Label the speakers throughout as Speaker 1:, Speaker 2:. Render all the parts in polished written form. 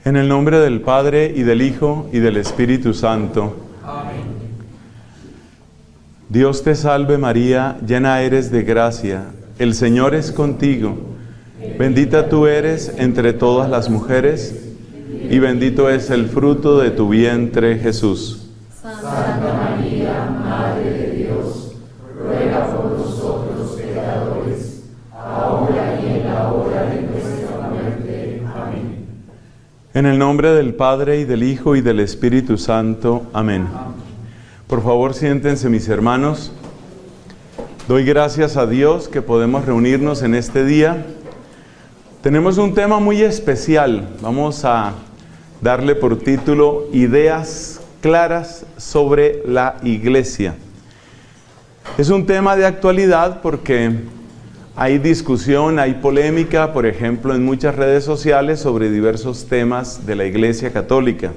Speaker 1: En el nombre del Padre, y del Hijo, y del Espíritu Santo.
Speaker 2: Amén.
Speaker 1: Dios te salve María, llena eres de gracia, el Señor es contigo. Bendita tú eres entre todas las mujeres, y bendito es el fruto de tu vientre, Jesús.
Speaker 2: Santa María, Madre de Dios, ruega por nosotros pecadores, ahora y en la hora de nuestra muerte. Amén.
Speaker 1: En el nombre del Padre, y del Hijo, y del Espíritu Santo. Amén. Por favor, siéntense, mis hermanos. Doy gracias a Dios que podemos reunirnos en este día. Tenemos un tema muy especial. Vamos a darle por título Ideas claras sobre la Iglesia. Es un tema de actualidad porque hay discusión, hay polémica, por ejemplo, en muchas redes sociales sobre diversos temas de la Iglesia Católica.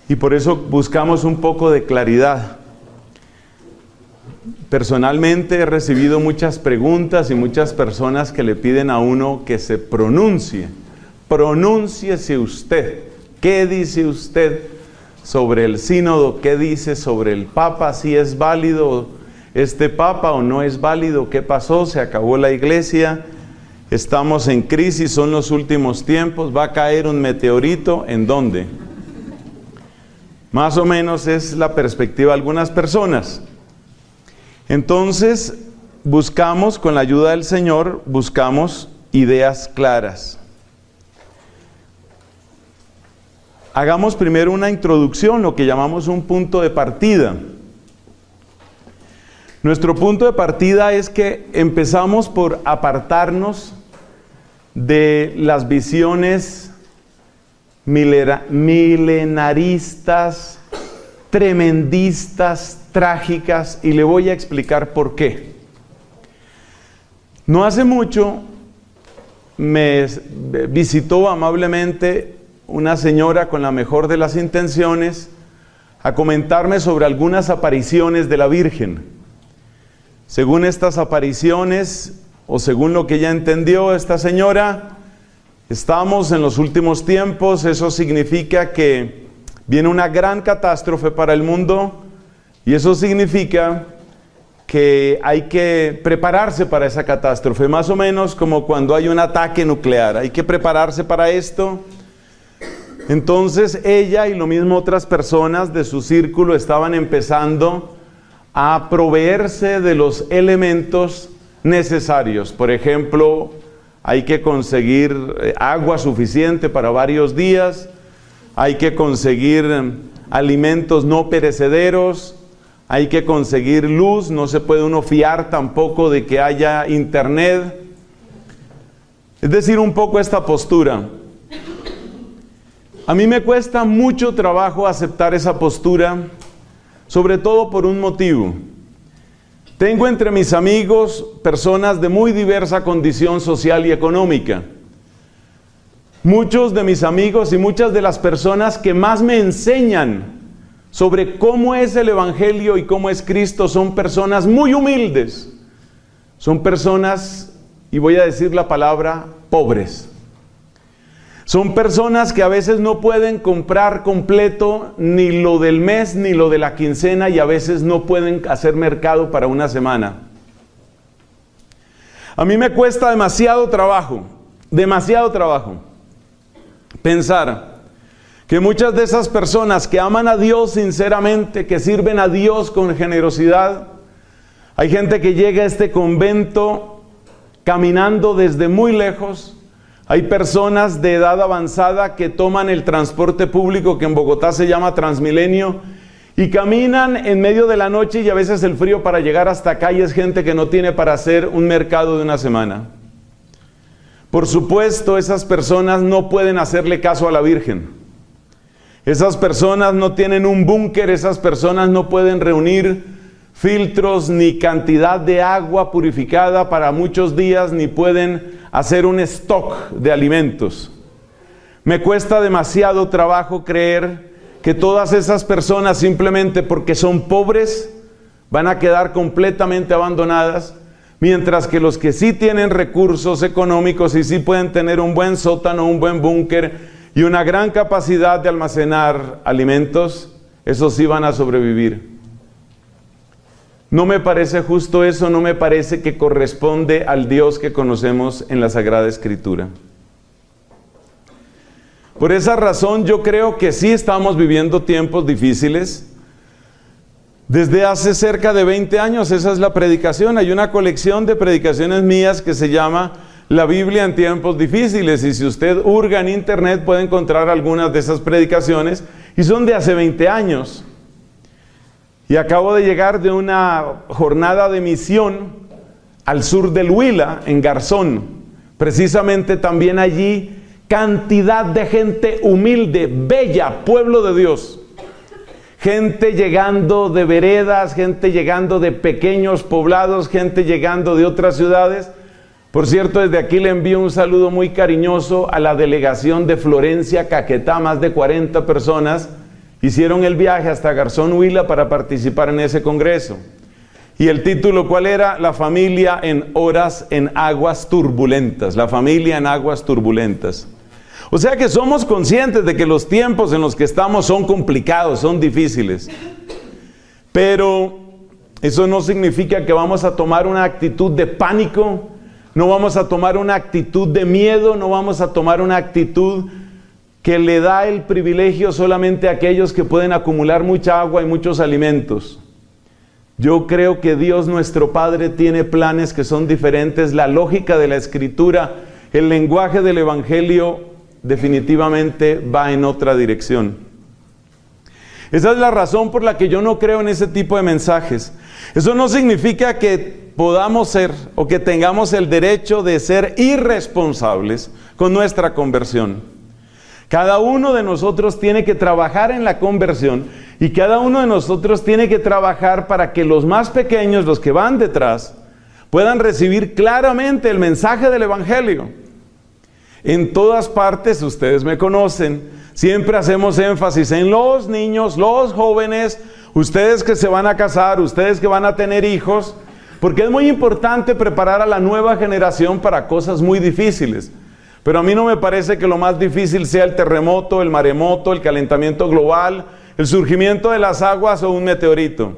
Speaker 1: Y por eso buscamos un poco de claridad. Personalmente he recibido muchas preguntas y muchas personas que le piden a uno que se pronuncie. Pronúnciese usted. ¿Qué dice usted sobre el sínodo? ¿Qué dice sobre el Papa? ¿Si es válido este Papa o no es válido? ¿Qué pasó? ¿Se acabó la Iglesia? Estamos en crisis, son los últimos tiempos. ¿Va a caer un meteorito? ¿En dónde? Más o menos es la perspectiva de algunas personas. Entonces, buscamos, con la ayuda del Señor, buscamos ideas claras. Hagamos primero una introducción, lo que llamamos un punto de partida. Nuestro punto de partida es que empezamos por apartarnos de las visiones milenaristas, tremendistas, trágicas, y le voy a explicar por qué. No hace mucho me visitó amablemente una señora con la mejor de las intenciones a comentarme sobre algunas apariciones de la Virgen. Según estas apariciones, o según lo que ella entendió, esta señora, estamos en los últimos tiempos. Eso significa que viene una gran catástrofe para el mundo, y eso significa que hay que prepararse para esa catástrofe, más o menos como cuando hay un ataque nuclear, hay que prepararse para esto. Entonces ella y lo mismo otras personas de su círculo estaban empezando a proveerse de los elementos necesarios. Por ejemplo, hay que conseguir agua suficiente para varios días, hay que conseguir alimentos no perecederos, hay que conseguir luz, no se puede uno fiar tampoco de que haya internet. Es decir, un poco esta postura. A mí me cuesta mucho trabajo aceptar esa postura, sobre todo por un motivo. Tengo entre mis amigos personas de muy diversa condición social y económica. Muchos de mis amigos y muchas de las personas que más me enseñan sobre cómo es el Evangelio y cómo es Cristo son personas muy humildes. Son personas, y voy a decir la palabra, pobres. Son personas que a veces no pueden comprar completo ni lo del mes ni lo de la quincena, y a veces no pueden hacer mercado para una semana. A mí me cuesta demasiado trabajo pensar que muchas de esas personas que aman a Dios sinceramente, que sirven a Dios con generosidad, hay gente que llega a este convento caminando desde muy lejos. Hay personas de edad avanzada que toman el transporte público, que en Bogotá se llama Transmilenio, y caminan en medio de la noche y a veces el frío para llegar hasta acá, y es gente que no tiene para hacer un mercado de una semana. Por supuesto, esas personas no pueden hacerle caso a la Virgen. Esas personas no tienen un búnker, esas personas no pueden reunir filtros ni cantidad de agua purificada para muchos días, ni pueden hacer un stock de alimentos. Me cuesta demasiado trabajo creer que todas esas personas, simplemente porque son pobres, van a quedar completamente abandonadas. mientras que los que sí tienen recursos económicos y sí pueden tener un buen sótano, un buen búnker y una gran capacidad de almacenar alimentos, esos sí van a sobrevivir. No me parece justo eso, no me parece que corresponde al Dios que conocemos en la Sagrada Escritura. Por esa razón yo creo que sí estamos viviendo tiempos difíciles. Desde hace cerca de 20 años, esa es la predicación. Hay una colección de predicaciones mías que se llama La Biblia en tiempos difíciles. Y si usted hurga en internet puede encontrar algunas de esas predicaciones. Y son de hace 20 años. Y acabo de llegar de una jornada de misión al sur del Huila, en Garzón. Precisamente también allí, cantidad de gente humilde, bella, pueblo de Dios. Gente llegando de veredas, gente llegando de pequeños poblados, gente llegando de otras ciudades. Por cierto, desde aquí le envío un saludo muy cariñoso a la delegación de Florencia, Caquetá, más de 40 personas. Hicieron el viaje hasta Garzón, Huila para participar en ese congreso. Y el título, ¿cuál era? La familia en aguas turbulentas. La familia en aguas turbulentas. O sea que somos conscientes de que los tiempos en los que estamos son complicados, son difíciles. Pero eso no significa que vamos a tomar una actitud de pánico, no vamos a tomar una actitud de miedo, no vamos a tomar una actitud que le da el privilegio solamente a aquellos que pueden acumular mucha agua y muchos alimentos. Yo creo que Dios nuestro Padre tiene planes que son diferentes. La lógica de la Escritura, el lenguaje del Evangelio definitivamente va en otra dirección. Esa es la razón por la que yo no creo en ese tipo de mensajes. Eso no significa que podamos ser o que tengamos el derecho de ser irresponsables con nuestra conversión. Cada uno de nosotros tiene que trabajar en la conversión y cada uno de nosotros tiene que trabajar para que los más pequeños, los que van detrás, puedan recibir claramente el mensaje del Evangelio. En todas partes, ustedes me conocen, siempre hacemos énfasis en los niños, los jóvenes, ustedes que se van a casar, ustedes que van a tener hijos, porque es muy importante preparar a la nueva generación para cosas muy difíciles. Pero a mí no me parece que lo más difícil sea el terremoto, el maremoto, el calentamiento global, el surgimiento de las aguas o un meteorito.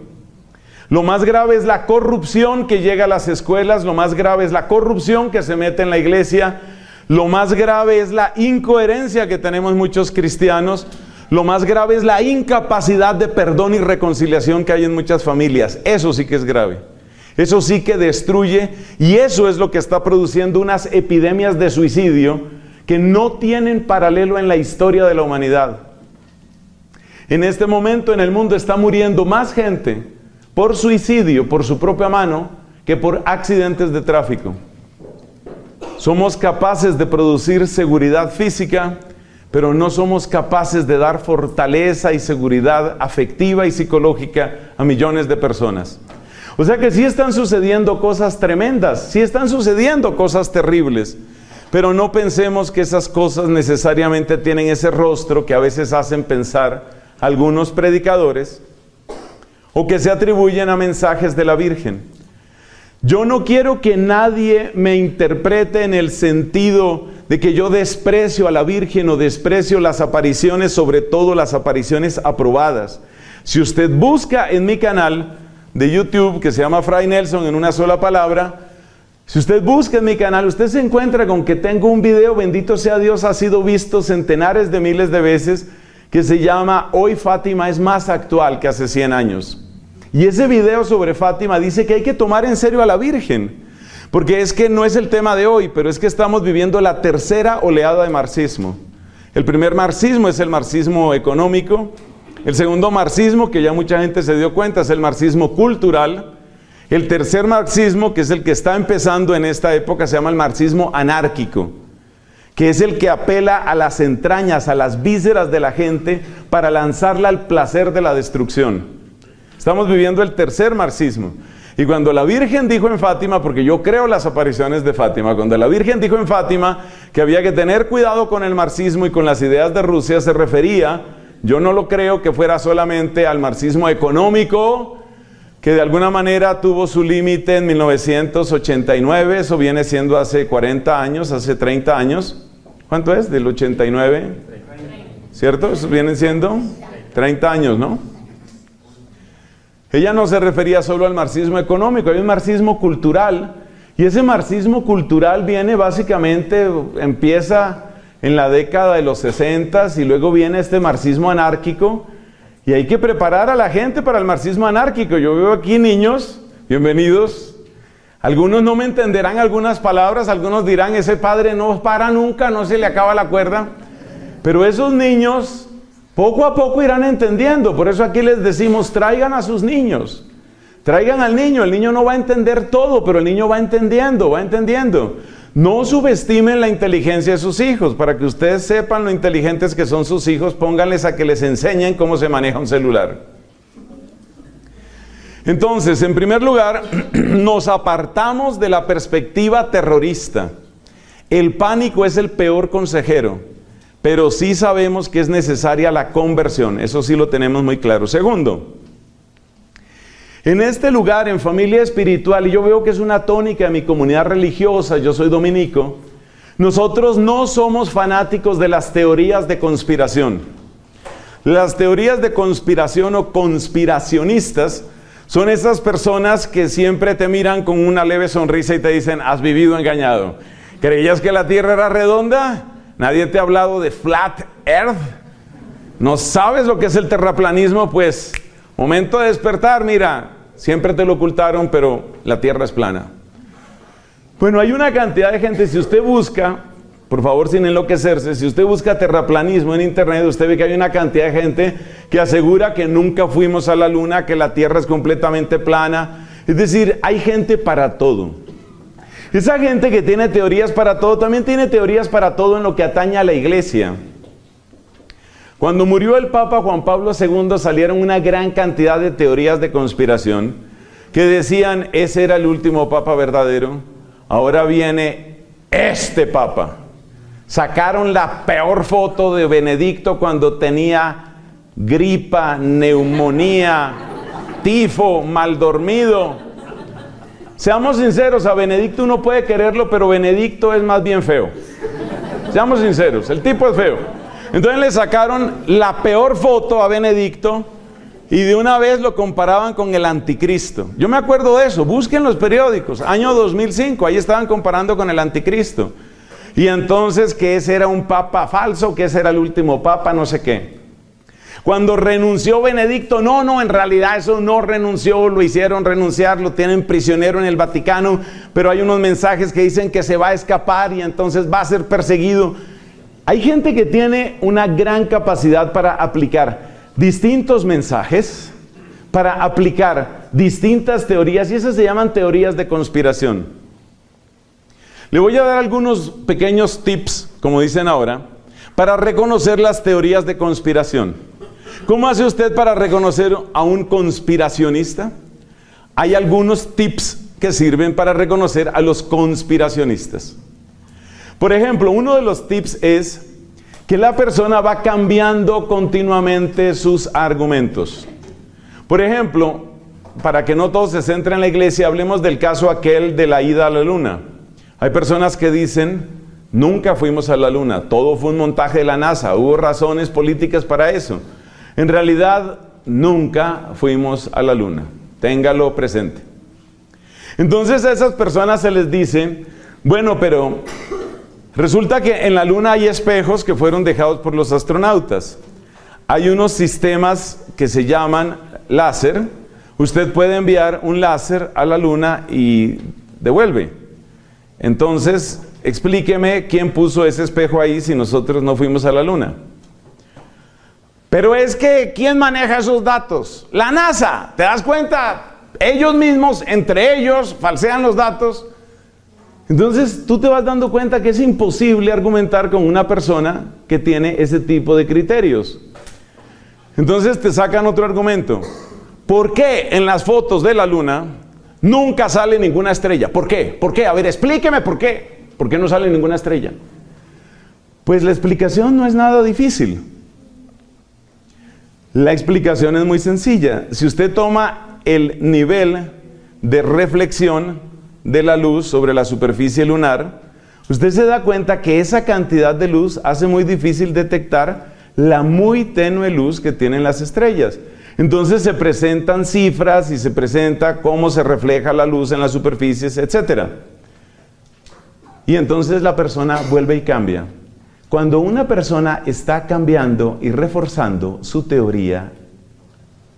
Speaker 1: Lo más grave es la corrupción que llega a las escuelas, lo más grave es la corrupción que se mete en la iglesia, lo más grave es la incoherencia que tenemos muchos cristianos, lo más grave es la incapacidad de perdón y reconciliación que hay en muchas familias. Eso sí que es grave. Eso sí que destruye y eso es lo que está produciendo unas epidemias de suicidio que no tienen paralelo en la historia de la humanidad. En este momento en el mundo está muriendo más gente por suicidio, por su propia mano, que por accidentes de tráfico. Somos capaces de producir seguridad física, pero no somos capaces de dar fortaleza y seguridad afectiva y psicológica a millones de personas. O sea que sí están sucediendo cosas tremendas, sí están sucediendo cosas terribles, pero no pensemos que esas cosas necesariamente tienen ese rostro que a veces hacen pensar algunos predicadores o que se atribuyen a mensajes de la Virgen. Yo no quiero que nadie me interprete en el sentido de que yo desprecio a la Virgen o desprecio las apariciones, sobre todo las apariciones aprobadas. Si usted busca en mi canal de YouTube, que se llama Fray Nelson en una sola palabra, si usted busca en mi canal, usted se encuentra con que tengo un video, bendito sea Dios, ha sido visto centenares de miles de veces, que se llama Hoy Fátima es más actual que hace 100 años. Y ese video sobre Fátima dice que hay que tomar en serio a la Virgen, porque es que no es el tema de hoy, pero es que estamos viviendo la tercera oleada de marxismo. El primer marxismo es el marxismo económico, el segundo marxismo, que ya mucha gente se dio cuenta, es el marxismo cultural. El tercer marxismo, que es el que está empezando en esta época, se llama el marxismo anárquico, que es el que apela a las entrañas, a las vísceras de la gente para lanzarla al placer de la destrucción. Estamos viviendo el tercer marxismo. Y cuando la Virgen dijo en Fátima, porque yo creo las apariciones de Fátima, cuando la Virgen dijo en Fátima que había que tener cuidado con el marxismo y con las ideas de Rusia, se refería, yo no lo creo que fuera solamente al marxismo económico, que de alguna manera tuvo su límite en 1989, eso viene siendo hace 40 años, hace 30 años. ¿Cuánto es? Del 89, ¿cierto? Eso vienen siendo 30 años, ¿no? Ella no se refería solo al marxismo económico, hay un marxismo cultural, y ese marxismo cultural viene básicamente, empieza en la década de los 60 y luego viene este marxismo anárquico, y hay que preparar a la gente para el marxismo anárquico. Yo veo aquí niños, bienvenidos. Algunos no me entenderán algunas palabras, algunos dirán, ese padre no para nunca, no se le acaba la cuerda. Pero esos niños, poco a poco irán entendiendo. Por eso aquí les decimos, traigan a sus niños. Traigan al niño. El niño no va a entender todo, pero el niño va entendiendo, va entendiendo. No subestimen la inteligencia de sus hijos. Para que ustedes sepan lo inteligentes que son sus hijos, pónganles a que les enseñen cómo se maneja un celular. Entonces, en primer lugar, nos apartamos de la perspectiva terrorista. El pánico es el peor consejero, pero sí sabemos que es necesaria la conversión. Eso sí lo tenemos muy claro. Segundo, en este lugar, en familia espiritual, y yo veo que es una tónica de mi comunidad religiosa, yo soy dominico, nosotros no somos fanáticos de las teorías de conspiración. Las teorías de conspiración o conspiracionistas son esas personas que siempre te miran con una leve sonrisa y te dicen, has vivido engañado. ¿Creías que la Tierra era redonda? ¿Nadie te ha hablado de flat earth? ¿No sabes lo que es el terraplanismo? Pues, momento de despertar, mira, siempre te lo ocultaron, pero la Tierra es plana. Bueno, hay una cantidad de gente, si usted busca, por favor sin enloquecerse, si usted busca terraplanismo en internet, usted ve que hay una cantidad de gente que asegura que nunca fuimos a la luna, que la Tierra es completamente plana. Es decir, hay gente para todo. Esa gente que tiene teorías para todo, también tiene teorías para todo en lo que atañe a la iglesia. Cuando murió el Papa Juan Pablo II salieron una gran cantidad de teorías de conspiración que decían, ese era el último Papa verdadero, ahora viene este Papa. Sacaron la peor foto de Benedicto cuando tenía gripa, neumonía, tifo, mal dormido. Seamos sinceros, a Benedicto uno puede quererlo, pero Benedicto es más bien feo. Seamos sinceros, el tipo es feo. Entonces le sacaron la peor foto a Benedicto y de una vez lo comparaban con el anticristo. Yo me acuerdo de eso, busquen los periódicos, año 2005, ahí estaban comparando con el anticristo. Y entonces que ese era un papa falso, que ese era el último papa, no sé qué. Cuando renunció Benedicto, no, en realidad eso no renunció, lo hicieron renunciar, lo tienen prisionero en el Vaticano, pero hay unos mensajes que dicen que se va a escapar y entonces va a ser perseguido. Hay gente que tiene una gran capacidad para aplicar distintos mensajes, para aplicar distintas teorías, y esas se llaman teorías de conspiración. Le voy a dar algunos pequeños tips, como dicen ahora, para reconocer las teorías de conspiración. ¿Cómo hace usted para reconocer a un conspiracionista? Hay algunos tips que sirven para reconocer a los conspiracionistas. Por ejemplo, uno de los tips es que la persona va cambiando continuamente sus argumentos. Por ejemplo, para que no todo se centre en la iglesia, hablemos del caso aquel de la ida a la luna. Hay personas que dicen, nunca fuimos a la luna, todo fue un montaje de la NASA, hubo razones políticas para eso. En realidad, nunca fuimos a la luna, téngalo presente. Entonces a esas personas se les dice, bueno, pero resulta que en la luna hay espejos que fueron dejados por los astronautas. Hay unos sistemas que se llaman láser. Usted puede enviar un láser a la luna y devuelve. Entonces, explíqueme quién puso ese espejo ahí si nosotros no fuimos a la luna. Pero es que, ¿quién maneja esos datos? La NASA, ¿te das cuenta? Ellos mismos, entre ellos, falsean los datos. Entonces, tú te vas dando cuenta que es imposible argumentar con una persona que tiene ese tipo de criterios. Entonces, te sacan otro argumento. ¿Por qué en las fotos de la luna nunca sale ninguna estrella? ¿Por qué? ¿Por qué? A ver, explíqueme por qué. ¿Por qué no sale ninguna estrella? Pues la explicación no es nada difícil. La explicación es muy sencilla. Si usted toma el nivel de reflexión de la luz sobre la superficie lunar, usted se da cuenta que esa cantidad de luz hace muy difícil detectar la muy tenue luz que tienen las estrellas. Entonces se presentan cifras y se presenta cómo se refleja la luz en las superficies, etc. Y entonces la persona vuelve y cambia. Cuando una persona está cambiando y reforzando su teoría,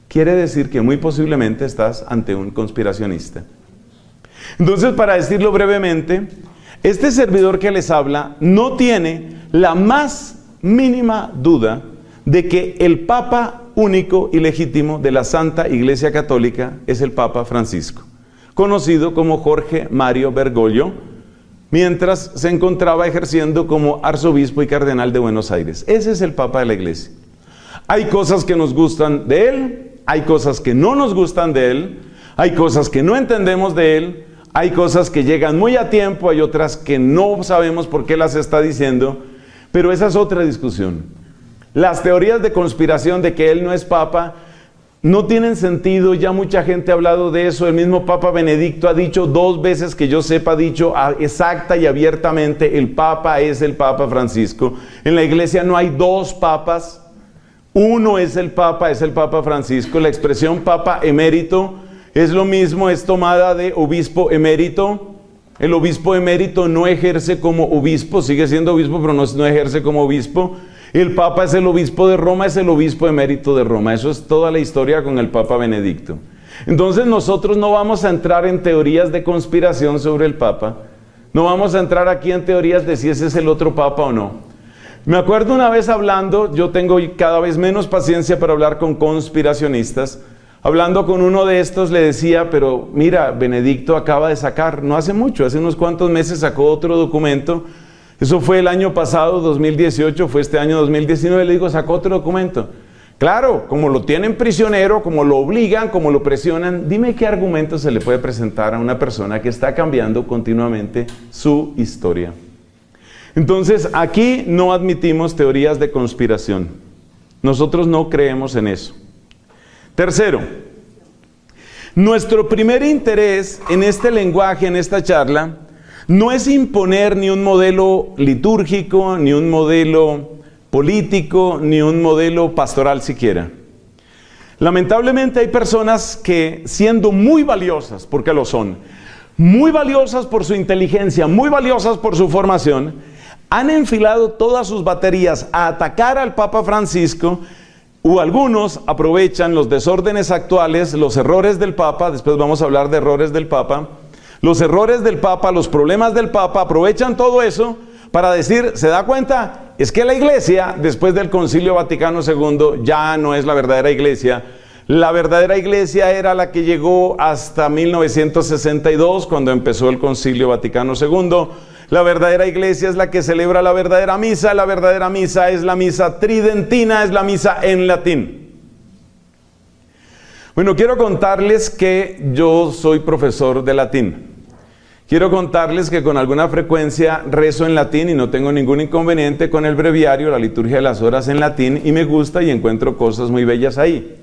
Speaker 1: quiere decir que muy posiblemente estás ante un conspiracionista. Entonces, para decirlo brevemente, este servidor que les habla no tiene la más mínima duda de que el Papa único y legítimo de la Santa Iglesia Católica es el Papa Francisco, conocido como Jorge Mario Bergoglio, mientras se encontraba ejerciendo como arzobispo y cardenal de Buenos Aires. Ese es el Papa de la Iglesia. Hay cosas que nos gustan de él, hay cosas que no nos gustan de él, hay cosas que no entendemos de él, hay cosas que llegan muy a tiempo, hay otras que no sabemos por qué las está diciendo, pero esa es otra discusión. Las teorías de conspiración de que él no es papa no tienen sentido, ya mucha gente ha hablado de eso. El mismo Papa Benedicto ha dicho 2 veces que yo sepa, ha dicho exacta y abiertamente, el Papa es el Papa Francisco. En la iglesia no hay 2 papas, uno es el Papa Francisco. La expresión Papa emérito es lo mismo, es tomada de obispo emérito. El obispo emérito no ejerce como obispo, sigue siendo obispo, pero no ejerce como obispo. El Papa es el obispo de Roma, es el obispo emérito de Roma. Eso es toda la historia con el Papa Benedicto. Entonces nosotros no vamos a entrar en teorías de conspiración sobre el Papa. No vamos a entrar aquí en teorías de si ese es el otro Papa o no. Me acuerdo una vez hablando, yo tengo cada vez menos paciencia para hablar con conspiracionistas. Hablando con uno de estos le decía, pero mira, Benedicto acaba de sacar, no hace mucho, hace unos cuantos meses sacó otro documento. Eso fue el año pasado, 2018, fue este año 2019, le digo, sacó otro documento. Claro, como lo tienen prisionero, como lo obligan, como lo presionan, dime qué argumento se le puede presentar a una persona que está cambiando continuamente su historia. Entonces, aquí no admitimos teorías de conspiración. Nosotros no creemos en eso. Tercero, nuestro primer interés en este lenguaje, en esta charla, no es imponer ni un modelo litúrgico, ni un modelo político, ni un modelo pastoral siquiera. Lamentablemente hay personas que, siendo muy valiosas, porque lo son, muy valiosas por su inteligencia, muy valiosas por su formación, han enfilado todas sus baterías a atacar al Papa Francisco, o algunos aprovechan los desórdenes actuales, los errores del Papa, después vamos a hablar de errores del Papa, los errores del Papa, los problemas del Papa, aprovechan todo eso para decir, ¿se da cuenta? Es que la iglesia, después del Concilio Vaticano II, ya no es la verdadera iglesia. La verdadera iglesia era la que llegó hasta 1962, cuando empezó el Concilio Vaticano II. La verdadera iglesia es la que celebra la verdadera misa es la misa tridentina, es la misa en latín. Bueno, quiero contarles que yo soy profesor de latín. Quiero contarles que con alguna frecuencia rezo en latín y no tengo ningún inconveniente con el breviario, la liturgia de las horas en latín, y me gusta y encuentro cosas muy bellas ahí.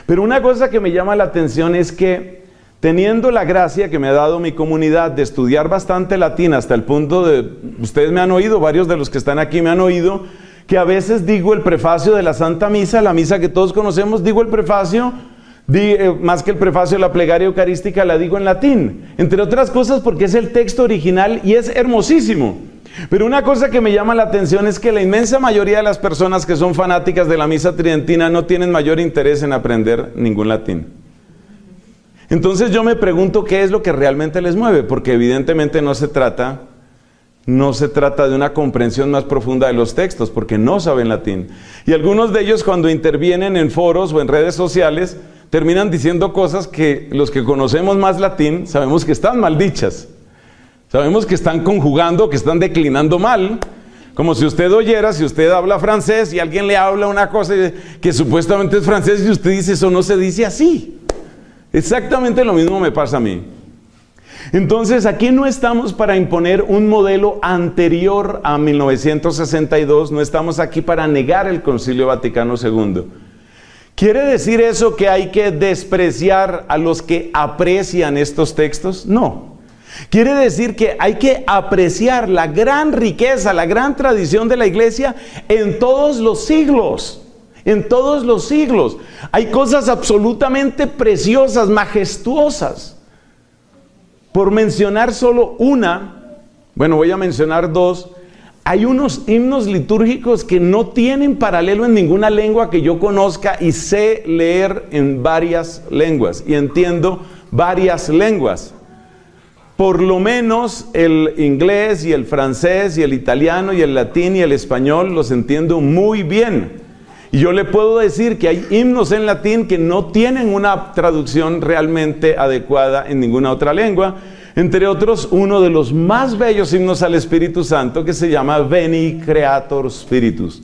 Speaker 1: Pero una cosa que me llama la atención es que, teniendo la gracia que me ha dado mi comunidad de estudiar bastante latín hasta el punto de, ustedes me han oído, varios de los que están aquí me han oído, que a veces digo el prefacio de la Santa Misa, la misa que todos conocemos, digo el prefacio, más que el prefacio de la plegaria eucarística, la digo en latín, entre otras cosas porque es el texto original y es hermosísimo. Pero una cosa que me llama la atención es que la inmensa mayoría de las personas que son fanáticas de la misa tridentina no tienen mayor interés en aprender ningún latín. Entonces yo me pregunto qué es lo que realmente les mueve, porque evidentemente no se trata de una comprensión más profunda de los textos, porque no saben latín. Y algunos de ellos, cuando intervienen en foros o en redes sociales, terminan diciendo cosas que los que conocemos más latín sabemos que están mal dichas. Sabemos que están conjugando, que están declinando mal. Como si usted oyera, si usted habla francés y alguien le habla una cosa que supuestamente es francés y usted dice, eso no se dice así. Exactamente lo mismo me pasa a mí. Entonces, aquí no estamos para imponer un modelo anterior a 1962, no estamos aquí para negar el Concilio Vaticano II. ¿Quiere decir eso que hay que despreciar a los que aprecian estos textos? No. Quiere decir que hay que apreciar la gran riqueza, la gran tradición de la iglesia en todos los siglos. En todos los siglos. Hay cosas absolutamente preciosas, majestuosas. Por mencionar solo una, bueno, voy a mencionar dos. Hay unos himnos litúrgicos que no tienen paralelo en ninguna lengua que yo conozca y sé leer en varias lenguas y entiendo varias lenguas. Por lo menos el inglés y el francés y el italiano y el latín y el español los entiendo muy bien. Y yo le puedo decir que hay himnos en latín que no tienen una traducción realmente adecuada en ninguna otra lengua. Entre otros, uno de los más bellos himnos al Espíritu Santo que se llama Veni Creator Spiritus.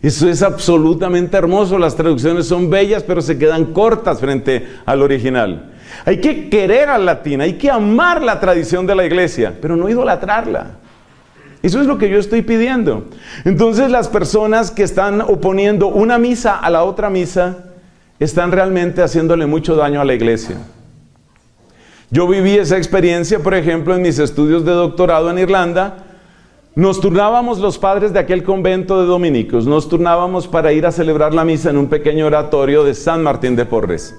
Speaker 1: Eso es absolutamente hermoso. Las traducciones son bellas, pero se quedan cortas frente al original. Hay que querer al latín, hay que amar la tradición de la iglesia, pero no idolatrarla. Eso es lo que yo estoy pidiendo. Entonces las personas que están oponiendo una misa a la otra misa están realmente haciéndole mucho daño a la iglesia. Yo viví esa experiencia, por ejemplo, en mis estudios de doctorado en Irlanda. Nos turnábamos los padres de aquel convento de dominicos, nos turnábamos para ir a celebrar la misa en un pequeño oratorio de San Martín de Porres.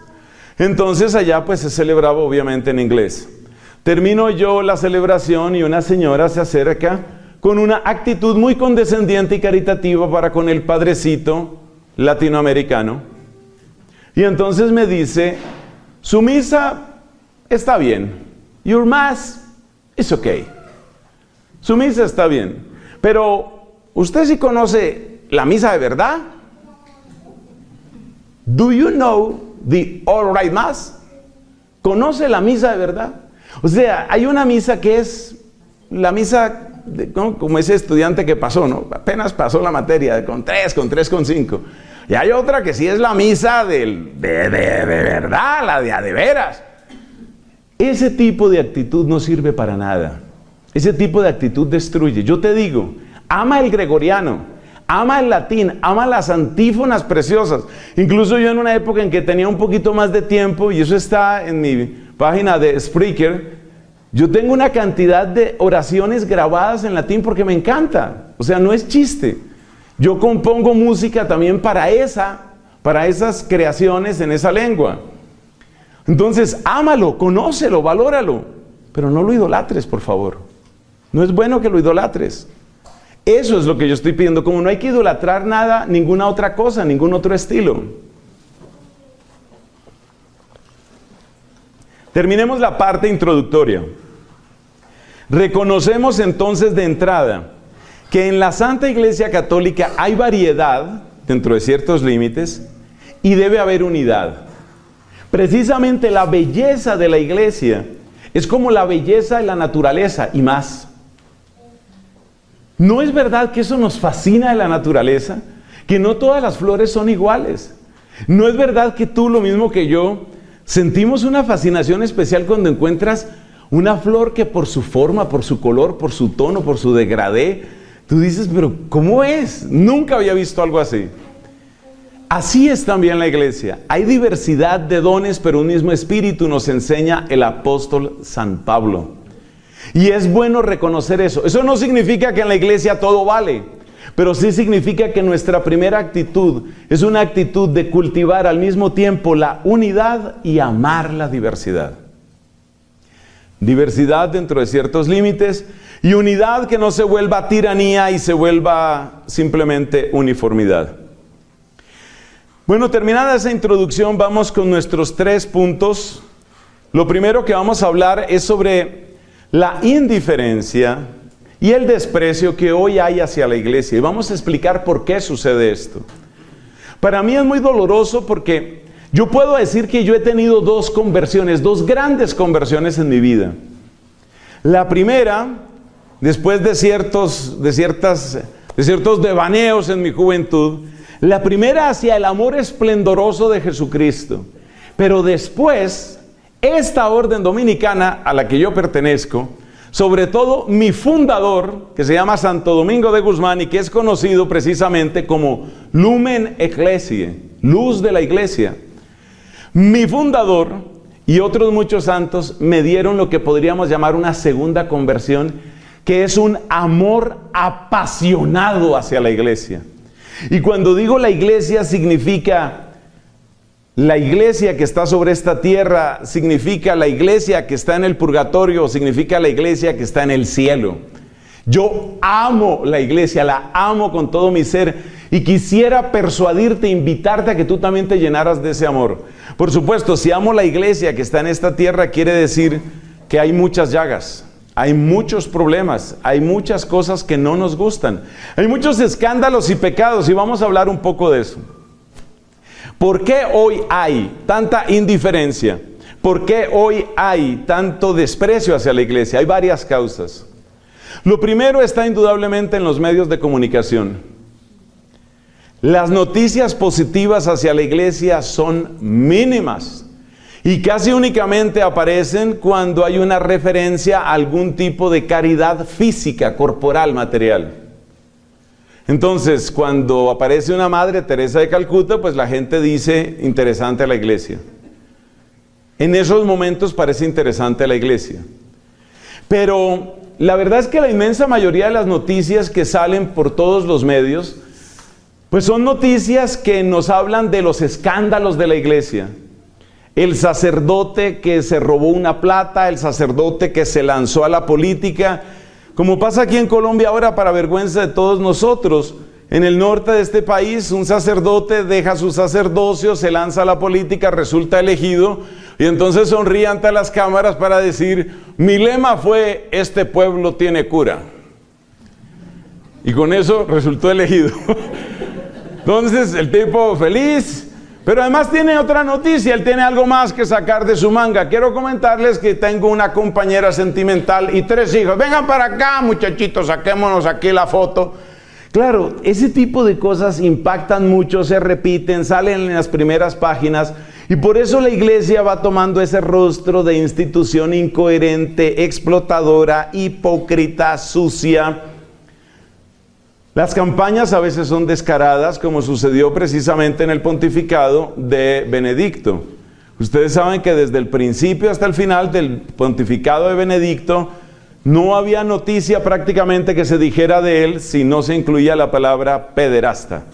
Speaker 1: Entonces allá pues se celebraba obviamente en inglés. Termino yo la celebración y una señora se acerca con una actitud muy condescendiente y caritativa para con el padrecito latinoamericano. Y entonces me dice, su misa está bien, your mass is okay. Su misa está bien, pero ¿usted sí conoce la misa de verdad? Do you know the all right mass? ¿Conoce la misa de verdad? O sea, hay una misa que es la misa ¿no? Como ese estudiante que pasó, ¿no? Apenas pasó la materia con 3,5. Y hay otra que sí es la misa de verdad, la de veras. Ese tipo de actitud no sirve para nada. Ese tipo de actitud destruye. Yo te digo, ama el gregoriano, ama el latín, ama las antífonas preciosas. Incluso yo en una época en que tenía un poquito más de tiempo, y eso está en mi página de Spreaker, yo tengo una cantidad de oraciones grabadas en latín porque me encanta. O sea, no es chiste. Yo compongo música también para esas creaciones en esa lengua. Entonces, ámalo, conócelo, valóralo, pero no lo idolatres, por favor. No es bueno que lo idolatres. Eso es lo que yo estoy pidiendo. Como no hay que idolatrar nada, ninguna otra cosa, ningún otro estilo. Terminemos la parte introductoria. Reconocemos entonces de entrada que en la Santa Iglesia Católica hay variedad dentro de ciertos límites y debe haber unidad. Precisamente la belleza de la iglesia es como la belleza de la naturaleza y más. ¿No es verdad que eso nos fascina de la naturaleza? Que no todas las flores son iguales. ¿No es verdad que tú, lo mismo que yo, sentimos una fascinación especial cuando encuentras una flor que por su forma, por su color, por su tono, por su degradé, tú dices, pero ¿cómo es? Nunca había visto algo así. Así es también la iglesia. Hay diversidad de dones, pero un mismo espíritu, nos enseña el apóstol San Pablo. Y es bueno reconocer eso. Eso no significa que en la iglesia todo vale, pero sí significa que nuestra primera actitud es una actitud de cultivar al mismo tiempo la unidad y amar la diversidad. Diversidad dentro de ciertos límites y unidad que no se vuelva tiranía y se vuelva simplemente uniformidad. Bueno, terminada esa introducción, vamos con nuestros 3 puntos. Lo primero que vamos a hablar es sobre la indiferencia y el desprecio que hoy hay hacia la iglesia. Y vamos a explicar por qué sucede esto. Para mí es muy doloroso porque yo puedo decir que yo he tenido 2 conversiones, 2 grandes conversiones en mi vida. La primera, después de ciertos devaneos en mi juventud, la primera hacia el amor esplendoroso de Jesucristo. Pero después, esta orden dominicana a la que yo pertenezco, sobre todo mi fundador, que se llama Santo Domingo de Guzmán y que es conocido precisamente como Lumen Ecclesiae, luz de la iglesia. Mi fundador y otros muchos santos me dieron lo que podríamos llamar una segunda conversión, que es un amor apasionado hacia la iglesia. Y cuando digo la iglesia significa la iglesia que está sobre esta tierra, significa la iglesia que está en el purgatorio, significa la iglesia que está en el cielo. Yo amo la iglesia, la amo con todo mi ser y quisiera persuadirte, invitarte a que tú también te llenaras de ese amor. Por supuesto, si amo la iglesia que está en esta tierra, quiere decir que hay muchas llagas, hay muchos problemas, hay muchas cosas que no nos gustan, hay muchos escándalos y pecados y vamos a hablar un poco de eso. ¿Por qué hoy hay tanta indiferencia? ¿Por qué hoy hay tanto desprecio hacia la iglesia? Hay varias causas. Lo primero está indudablemente en los medios de comunicación. Las noticias positivas hacia la iglesia son mínimas y casi únicamente aparecen cuando hay una referencia a algún tipo de caridad física, corporal, material. Entonces, cuando aparece una Madre Teresa de Calcuta, pues la gente dice, interesante la iglesia. En esos momentos parece interesante la iglesia. Pero la verdad es que la inmensa mayoría de las noticias que salen por todos los medios, pues son noticias que nos hablan de los escándalos de la iglesia. El sacerdote que se robó una plata, el sacerdote que se lanzó a la política, como pasa aquí en Colombia ahora para vergüenza de todos nosotros. En el norte de este país, un sacerdote deja su sacerdocio, se lanza a la política, resulta elegido y entonces sonríe ante las cámaras para decir, mi lema fue, este pueblo tiene cura. Y con eso resultó elegido. Entonces el tipo feliz, pero además tiene otra noticia, él tiene algo más que sacar de su manga. Quiero comentarles que tengo una compañera sentimental y 3 hijos. Vengan para acá, muchachitos, saquémonos aquí la foto. Claro, ese tipo de cosas impactan mucho, se repiten, salen en las primeras páginas y por eso la iglesia va tomando ese rostro de institución incoherente, explotadora, hipócrita, sucia. Las campañas a veces son descaradas, como sucedió precisamente en el pontificado de Benedicto. Ustedes saben que desde el principio hasta el final del pontificado de Benedicto no había noticia prácticamente que se dijera de él si no se incluía la palabra pederasta.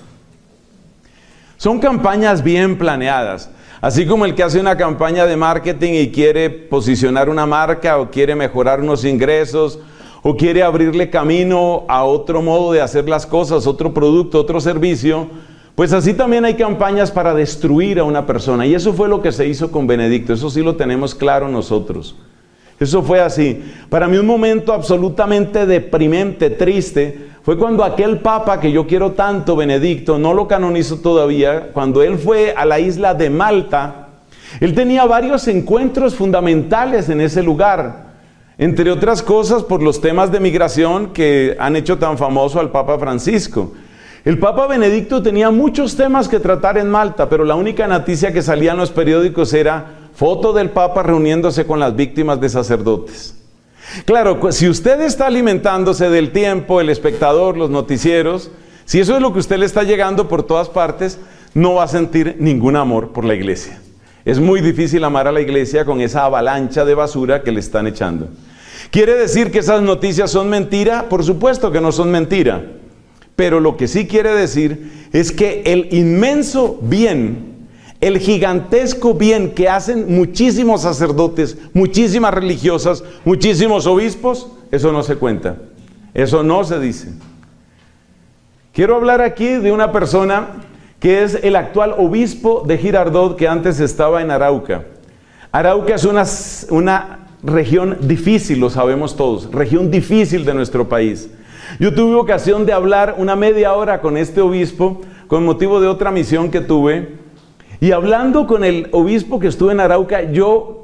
Speaker 1: Son campañas bien planeadas, así como el que hace una campaña de marketing y quiere posicionar una marca o quiere mejorar unos ingresos o quiere abrirle camino a otro modo de hacer las cosas, otro producto, otro servicio, pues así también hay campañas para destruir a una persona. Y eso fue lo que se hizo con Benedicto, eso sí lo tenemos claro nosotros. Eso fue así. Para mí un momento absolutamente deprimente, triste, fue cuando aquel papa que yo quiero tanto, Benedicto, no lo canonizó todavía, cuando él fue a la isla de Malta, él tenía varios encuentros fundamentales en ese lugar. Entre otras cosas por los temas de migración que han hecho tan famoso al Papa Francisco. El Papa Benedicto tenía muchos temas que tratar en Malta, pero la única noticia que salía en los periódicos era foto del Papa reuniéndose con las víctimas de sacerdotes. Claro, si usted está alimentándose del tiempo, el espectador, los noticieros, si eso es lo que usted le está llegando por todas partes, no va a sentir ningún amor por la iglesia. Es muy difícil amar a la iglesia con esa avalancha de basura que le están echando. ¿Quiere decir que esas noticias son mentira? Por supuesto que no son mentira. Pero lo que sí quiere decir es que el inmenso bien, el gigantesco bien que hacen muchísimos sacerdotes, muchísimas religiosas, muchísimos obispos, eso no se cuenta. Eso no se dice. Quiero hablar aquí de una persona que es el actual obispo de Girardot, que antes estaba en Arauca. Arauca es una región difícil, lo sabemos todos, región difícil de nuestro país. Yo tuve ocasión de hablar una media hora con este obispo, con motivo de otra misión que tuve, y hablando con el obispo que estuvo en Arauca, yo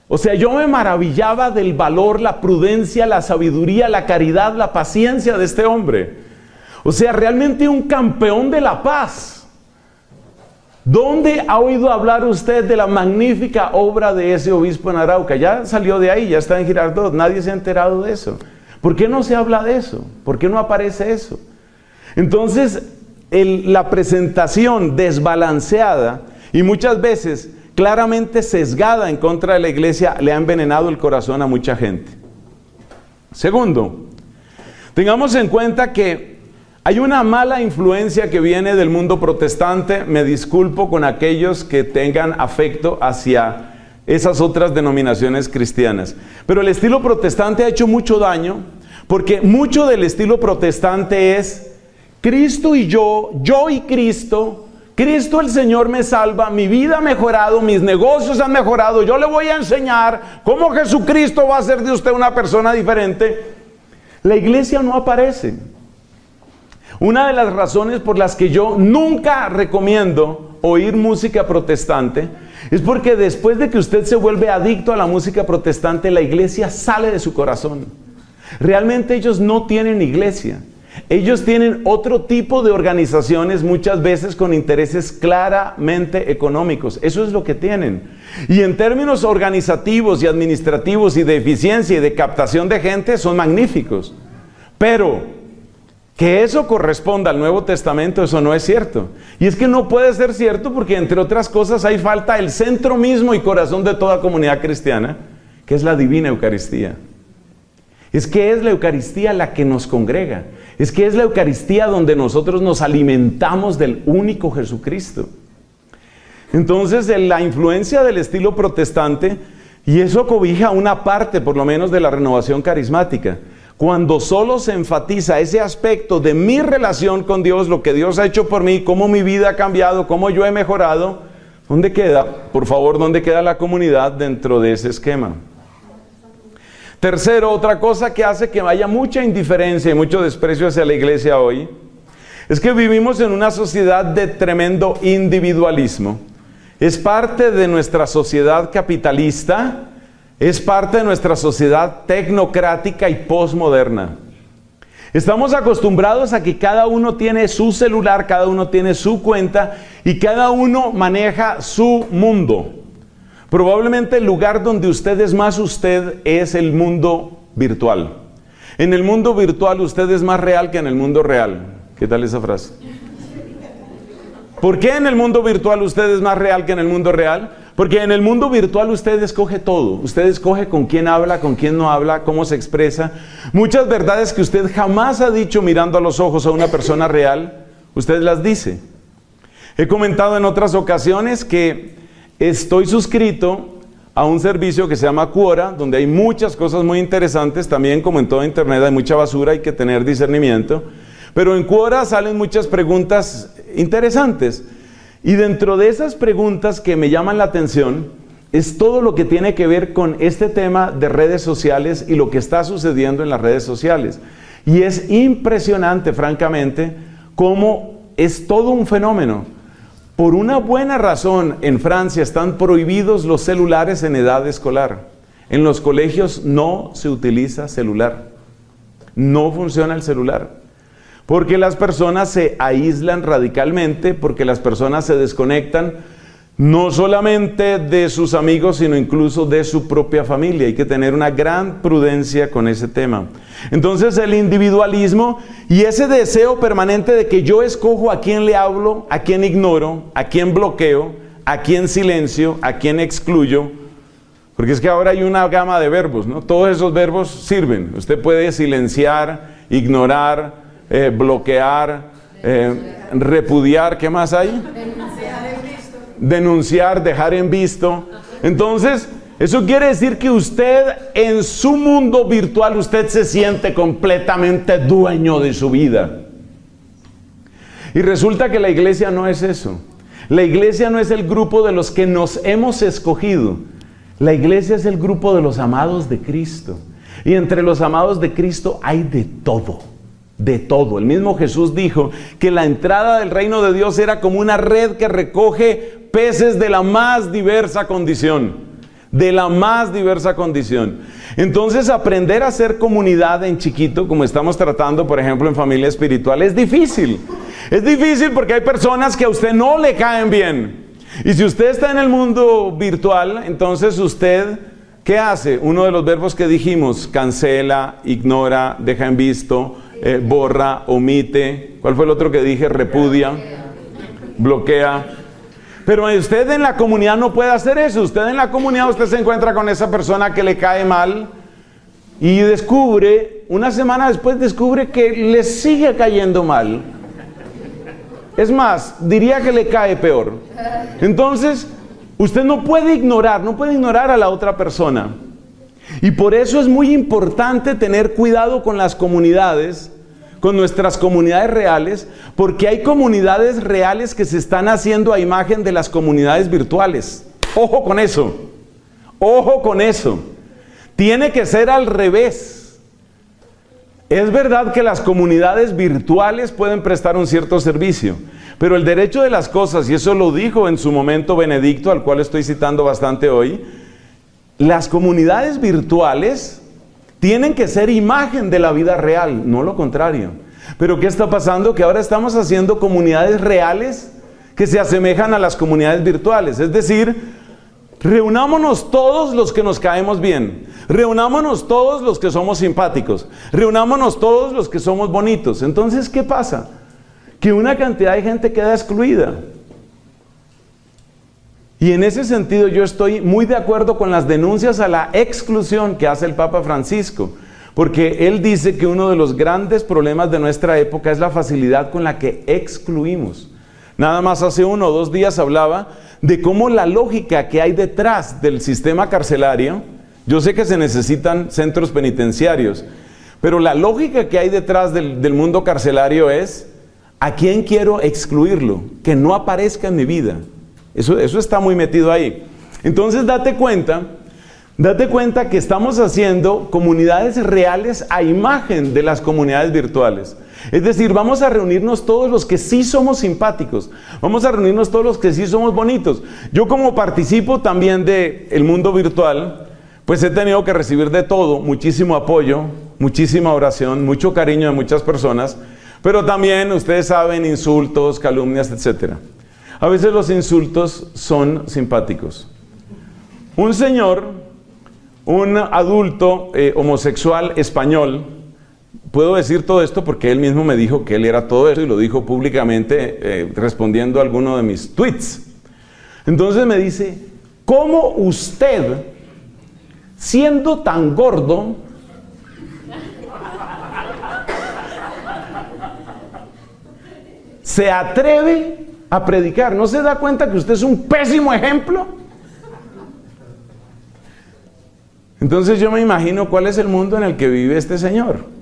Speaker 1: me maravillaba del valor, la prudencia, la sabiduría, la caridad, la paciencia de este hombre. O sea, realmente un campeón de la paz. ¿Dónde ha oído hablar usted de la magnífica obra de ese obispo en Arauca? Ya salió de ahí, ya está en Girardot, nadie se ha enterado de eso. ¿Por qué no se habla de eso? ¿Por qué no aparece eso? Entonces, la presentación desbalanceada y muchas veces claramente sesgada en contra de la iglesia le ha envenenado el corazón a mucha gente. Segundo, tengamos en cuenta que hay una mala influencia que viene del mundo protestante. Me disculpo con aquellos que tengan afecto hacia esas otras denominaciones cristianas. Pero el estilo protestante ha hecho mucho daño, porque mucho del estilo protestante es Cristo y yo y Cristo. Cristo el Señor me salva, mi vida ha mejorado, mis negocios han mejorado, yo le voy a enseñar cómo Jesucristo va a hacer de usted una persona diferente. La iglesia no aparece. Una de las razones por las que yo nunca recomiendo oír música protestante es porque después de que usted se vuelve adicto a la música protestante, la iglesia sale de su corazón. Realmente ellos no tienen iglesia. Ellos tienen otro tipo de organizaciones, muchas veces con intereses claramente económicos. Eso es lo que tienen. Y en términos organizativos y administrativos y de eficiencia y de captación de gente, son magníficos. Pero que eso corresponda al Nuevo Testamento, eso no es cierto. Y es que no puede ser cierto porque, entre otras cosas, ahí falta el centro mismo y corazón de toda comunidad cristiana, que es la divina Eucaristía. Es que es la Eucaristía la que nos congrega. Es que es la Eucaristía donde nosotros nos alimentamos del único Jesucristo. Entonces, la influencia del estilo protestante, y eso cobija una parte, por lo menos, de la renovación carismática. Cuando solo se enfatiza ese aspecto de mi relación con Dios, lo que Dios ha hecho por mí, cómo mi vida ha cambiado, cómo yo he mejorado, ¿dónde queda, por favor, dónde queda la comunidad dentro de ese esquema? Tercero, otra cosa que hace que haya mucha indiferencia y mucho desprecio hacia la iglesia hoy, es que vivimos en una sociedad de tremendo individualismo. Es parte de nuestra sociedad capitalista. Es parte de nuestra sociedad tecnocrática y posmoderna. Estamos acostumbrados a que cada uno tiene su celular, cada uno tiene su cuenta y cada uno maneja su mundo. Probablemente el lugar donde usted es más usted es el mundo virtual. En el mundo virtual usted es más real que en el mundo real. ¿Qué tal esa frase? ¿Por qué en el mundo virtual usted es más real que en el mundo real? Porque en el mundo virtual usted escoge todo. Usted escoge con quién habla, con quién no habla, cómo se expresa. Muchas verdades que usted jamás ha dicho mirando a los ojos a una persona real, usted las dice. He comentado en otras ocasiones que estoy suscrito a un servicio que se llama Quora, donde hay muchas cosas muy interesantes. También, como en toda internet, hay mucha basura, hay que tener discernimiento. Pero en Quora salen muchas preguntas interesantes. Y dentro de esas preguntas que me llaman la atención, es todo lo que tiene que ver con este tema de redes sociales y lo que está sucediendo en las redes sociales. Y es impresionante, francamente, cómo es todo un fenómeno. Por una buena razón, en Francia están prohibidos los celulares en edad escolar. En los colegios no se utiliza celular. No funciona el celular. Porque las personas se aíslan radicalmente, porque las personas se desconectan no solamente de sus amigos, sino incluso de su propia familia. Hay que tener una gran prudencia con ese tema. Entonces, el individualismo y ese deseo permanente de que yo escojo a quién le hablo, a quién ignoro, a quién bloqueo, a quién silencio, a quién excluyo. Porque es que ahora hay una gama de verbos, ¿no? Todos esos verbos sirven. Usted puede silenciar, ignorar, bloquear, repudiar, ¿qué más hay? Denunciar, dejar en visto. Entonces, eso quiere decir que usted en su mundo virtual, usted se siente completamente dueño de su vida. Y resulta que la iglesia no es eso. La iglesia no es el grupo de los que nos hemos escogido. La iglesia es el grupo de los amados de Cristo. Y entre los amados de Cristo hay de todo. De todo. El mismo Jesús dijo que la entrada del reino de Dios era como una red que recoge peces de la más diversa condición. De la más diversa condición. Entonces, aprender a hacer comunidad en chiquito, como estamos tratando, por ejemplo, en familia espiritual, es difícil. Es difícil porque hay personas que a usted no le caen bien. Y si usted está en el mundo virtual, entonces usted, ¿qué hace? Uno de los verbos que dijimos: cancela, ignora, deja en visto, borra, omite. ¿Cuál fue el otro que dije? Repudia, bloquea. Pero usted en la comunidad no puede hacer eso. Usted en la comunidad, usted se encuentra con esa persona que le cae mal y descubre, una semana después descubre que le sigue cayendo mal. Es más, diría que le cae peor. Entonces, usted no puede ignorar a la otra persona. Y por eso es muy importante tener cuidado con las comunidades, con nuestras comunidades reales, porque hay comunidades reales que se están haciendo a imagen de las comunidades virtuales. Ojo con eso. Ojo con eso. Tiene que ser al revés. Es verdad que las comunidades virtuales pueden prestar un cierto servicio, pero el derecho de las cosas, y eso lo dijo en su momento Benedicto, al cual estoy citando bastante hoy, las comunidades virtuales tienen que ser imagen de la vida real, no lo contrario. Pero ¿qué está pasando? Que ahora estamos haciendo comunidades reales que se asemejan a las comunidades virtuales. Es decir, reunámonos todos los que nos caemos bien. Reunámonos todos los que somos simpáticos. Reunámonos todos los que somos bonitos. Entonces, ¿qué pasa? Que una cantidad de gente queda excluida. Y en ese sentido yo estoy muy de acuerdo con las denuncias a la exclusión que hace el Papa Francisco, porque él dice que uno de los grandes problemas de nuestra época es la facilidad con la que excluimos. Nada más hace 1 o 2 días hablaba de cómo la lógica que hay detrás del sistema carcelario, yo sé que se necesitan centros penitenciarios, pero la lógica que hay detrás del mundo carcelario es: ¿a quién quiero excluirlo? Que no aparezca en mi vida. Eso está muy metido ahí. Entonces date cuenta que estamos haciendo comunidades reales a imagen de las comunidades virtuales. Es decir, vamos a reunirnos todos los que sí somos simpáticos, vamos a reunirnos todos los que sí somos bonitos. Yo, como participo también del mundo virtual, pues he tenido que recibir de todo, muchísimo apoyo, muchísima oración, mucho cariño de muchas personas, pero también, ustedes saben, insultos, calumnias, etc. A veces los insultos son simpáticos. Un señor, un adulto homosexual español, puedo decir todo esto porque él mismo me dijo que él era todo eso y lo dijo públicamente respondiendo a alguno de mis tweets. Entonces me dice: ¿cómo usted, siendo tan gordo, se atreve a predicar? ¿No se da cuenta que usted es un pésimo ejemplo? Entonces yo me imagino cuál es el mundo en el que vive este señor.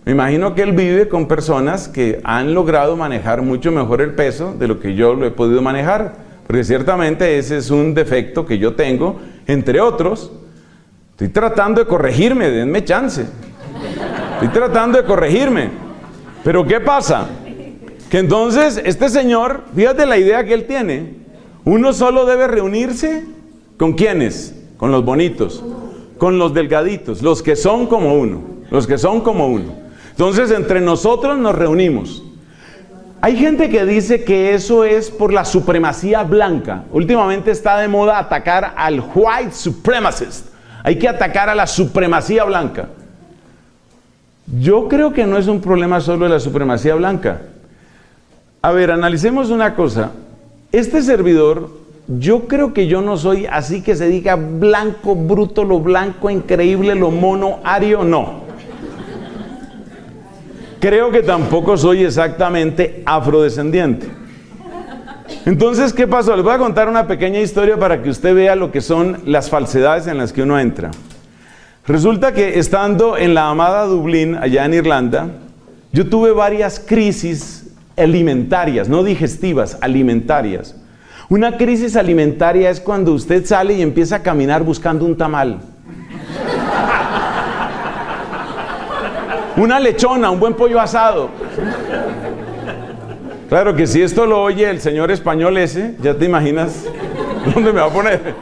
Speaker 1: Me imagino que él vive con personas que han logrado manejar mucho mejor el peso de lo que yo lo he podido manejar, porque ciertamente ese es un defecto que yo tengo, entre otros. Estoy tratando de corregirme, denme chance. Estoy tratando de corregirme. Pero ¿qué pasa? Que entonces este señor, fíjate la idea que él tiene: uno solo debe reunirse ¿con quiénes? Con los bonitos, con los delgaditos, los que son como uno, los que son como uno. Entonces entre nosotros nos reunimos. Hay gente que dice que eso es por la supremacía blanca. Últimamente está de moda atacar al white supremacist. Hay que atacar a la supremacía blanca. Yo creo que no es un problema solo de la supremacía blanca. A ver, analicemos una cosa. Este servidor, yo creo que yo no soy así que se diga blanco, bruto, lo blanco, increíble, lo mono, ario, no. Creo que tampoco soy exactamente afrodescendiente. Entonces, ¿qué pasó? Les voy a contar una pequeña historia para que usted vea lo que son las falsedades en las que uno entra. Resulta que estando en la amada Dublín, allá en Irlanda, yo tuve varias crisis alimentarias, no digestivas, alimentarias. Una crisis alimentaria es cuando usted sale y empieza a caminar buscando un tamal, una lechona, un buen pollo asado. Claro que si esto lo oye el señor español ese, ya te imaginas dónde me va a poner.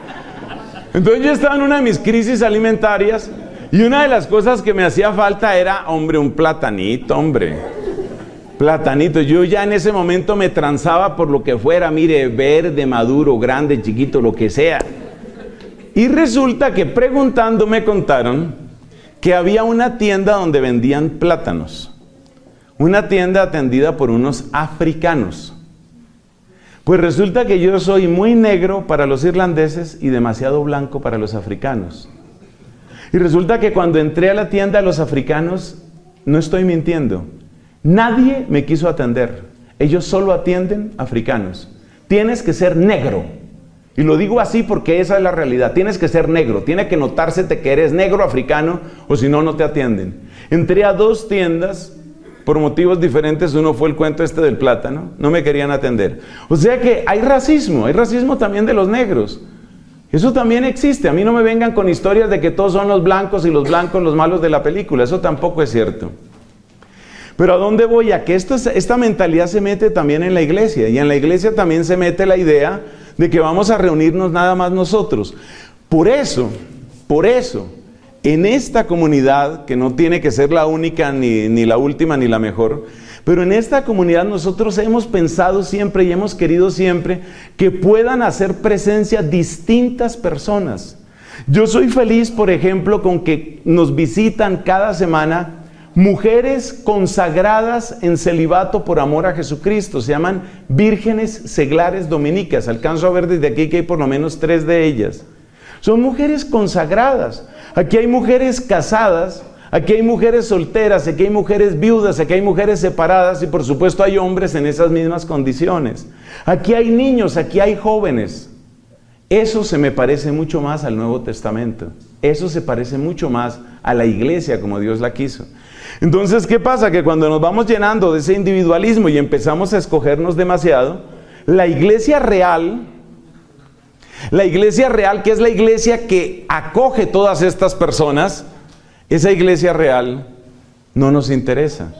Speaker 1: Entonces yo estaba en una de mis crisis alimentarias y una de las cosas que me hacía falta era, hombre, un platanito, hombre. Platanito. Yo ya en ese momento me transaba por lo que fuera, mire, verde, maduro, grande, chiquito, lo que sea. Y resulta que preguntando me contaron que había una tienda donde vendían plátanos. Una tienda atendida por unos africanos. Pues resulta que yo soy muy negro para los irlandeses y demasiado blanco para los africanos. Y resulta que cuando entré a la tienda de los africanos, no estoy mintiendo, nadie me quiso atender. Ellos solo atienden africanos. Tienes que ser negro. Y lo digo así porque esa es la realidad. Tienes que ser negro. Tiene que notársete que eres negro africano o si no, no te atienden. Entré a 2 tiendas por motivos diferentes. Uno fue el cuento este del plátano. No me querían atender. O sea que hay racismo también de los negros. Eso también existe. A mí no me vengan con historias de que todos son los blancos y los blancos los malos de la película. Eso tampoco es cierto. Pero ¿a dónde voy? A que esta mentalidad se mete también en la iglesia. Y en la iglesia también se mete la idea de que vamos a reunirnos nada más nosotros. Por eso, en esta comunidad, que no tiene que ser la única, ni la última, ni la mejor, pero en esta comunidad nosotros hemos pensado siempre y hemos querido siempre que puedan hacer presencia distintas personas. Yo soy feliz, por ejemplo, con que nos visitan cada semana mujeres consagradas en celibato por amor a Jesucristo. Se llaman vírgenes seglares dominicas. Alcanzo a ver desde aquí que hay por lo menos 3 de ellas. Son mujeres consagradas. Aquí hay mujeres casadas, aquí hay mujeres solteras, aquí hay mujeres viudas, aquí hay mujeres separadas y por supuesto hay hombres en esas mismas condiciones. Aquí hay niños, aquí hay jóvenes. Eso se me parece mucho más al Nuevo Testamento. Eso se parece mucho más a la iglesia como Dios la quiso. Entonces, ¿qué pasa? Que cuando nos vamos llenando de ese individualismo y empezamos a escogernos demasiado, la iglesia real, que es la iglesia que acoge todas estas personas, esa iglesia real no nos interesa.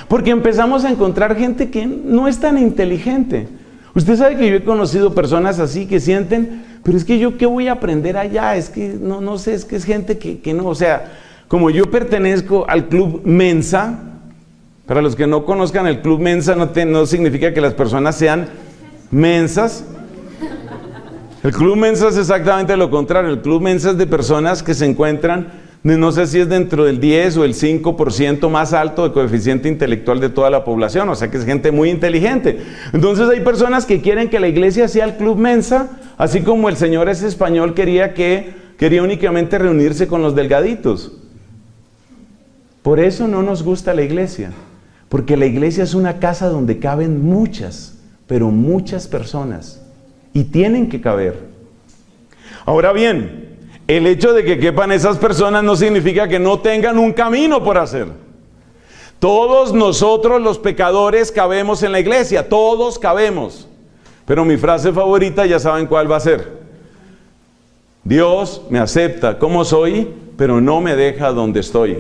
Speaker 1: Porque empezamos a encontrar gente que no es tan inteligente. Usted sabe que yo he conocido personas así que sienten, pero es que yo ¿qué voy a aprender allá? Es que no sé, es que es gente que no, o sea, como yo pertenezco al Club Mensa, para los que no conozcan el Club Mensa no significa que las personas sean mensas. El Club Mensa es exactamente lo contrario. El Club Mensa es de personas que se encuentran, no sé si es dentro del 10 o el 5% más alto de coeficiente intelectual de toda la población, o sea que es gente muy inteligente. Entonces hay personas que quieren que la iglesia sea el Club Mensa, así como el señor ese español quería únicamente reunirse con los delgaditos. Por eso no nos gusta la iglesia, porque la iglesia es una casa donde caben muchas, pero muchas personas, y tienen que caber. Ahora bien, el hecho de que quepan esas personas no significa que no tengan un camino por hacer. Todos nosotros los pecadores cabemos en la iglesia, todos cabemos. Pero mi frase favorita ya saben cuál va a ser. Dios me acepta como soy, pero no me deja donde estoy.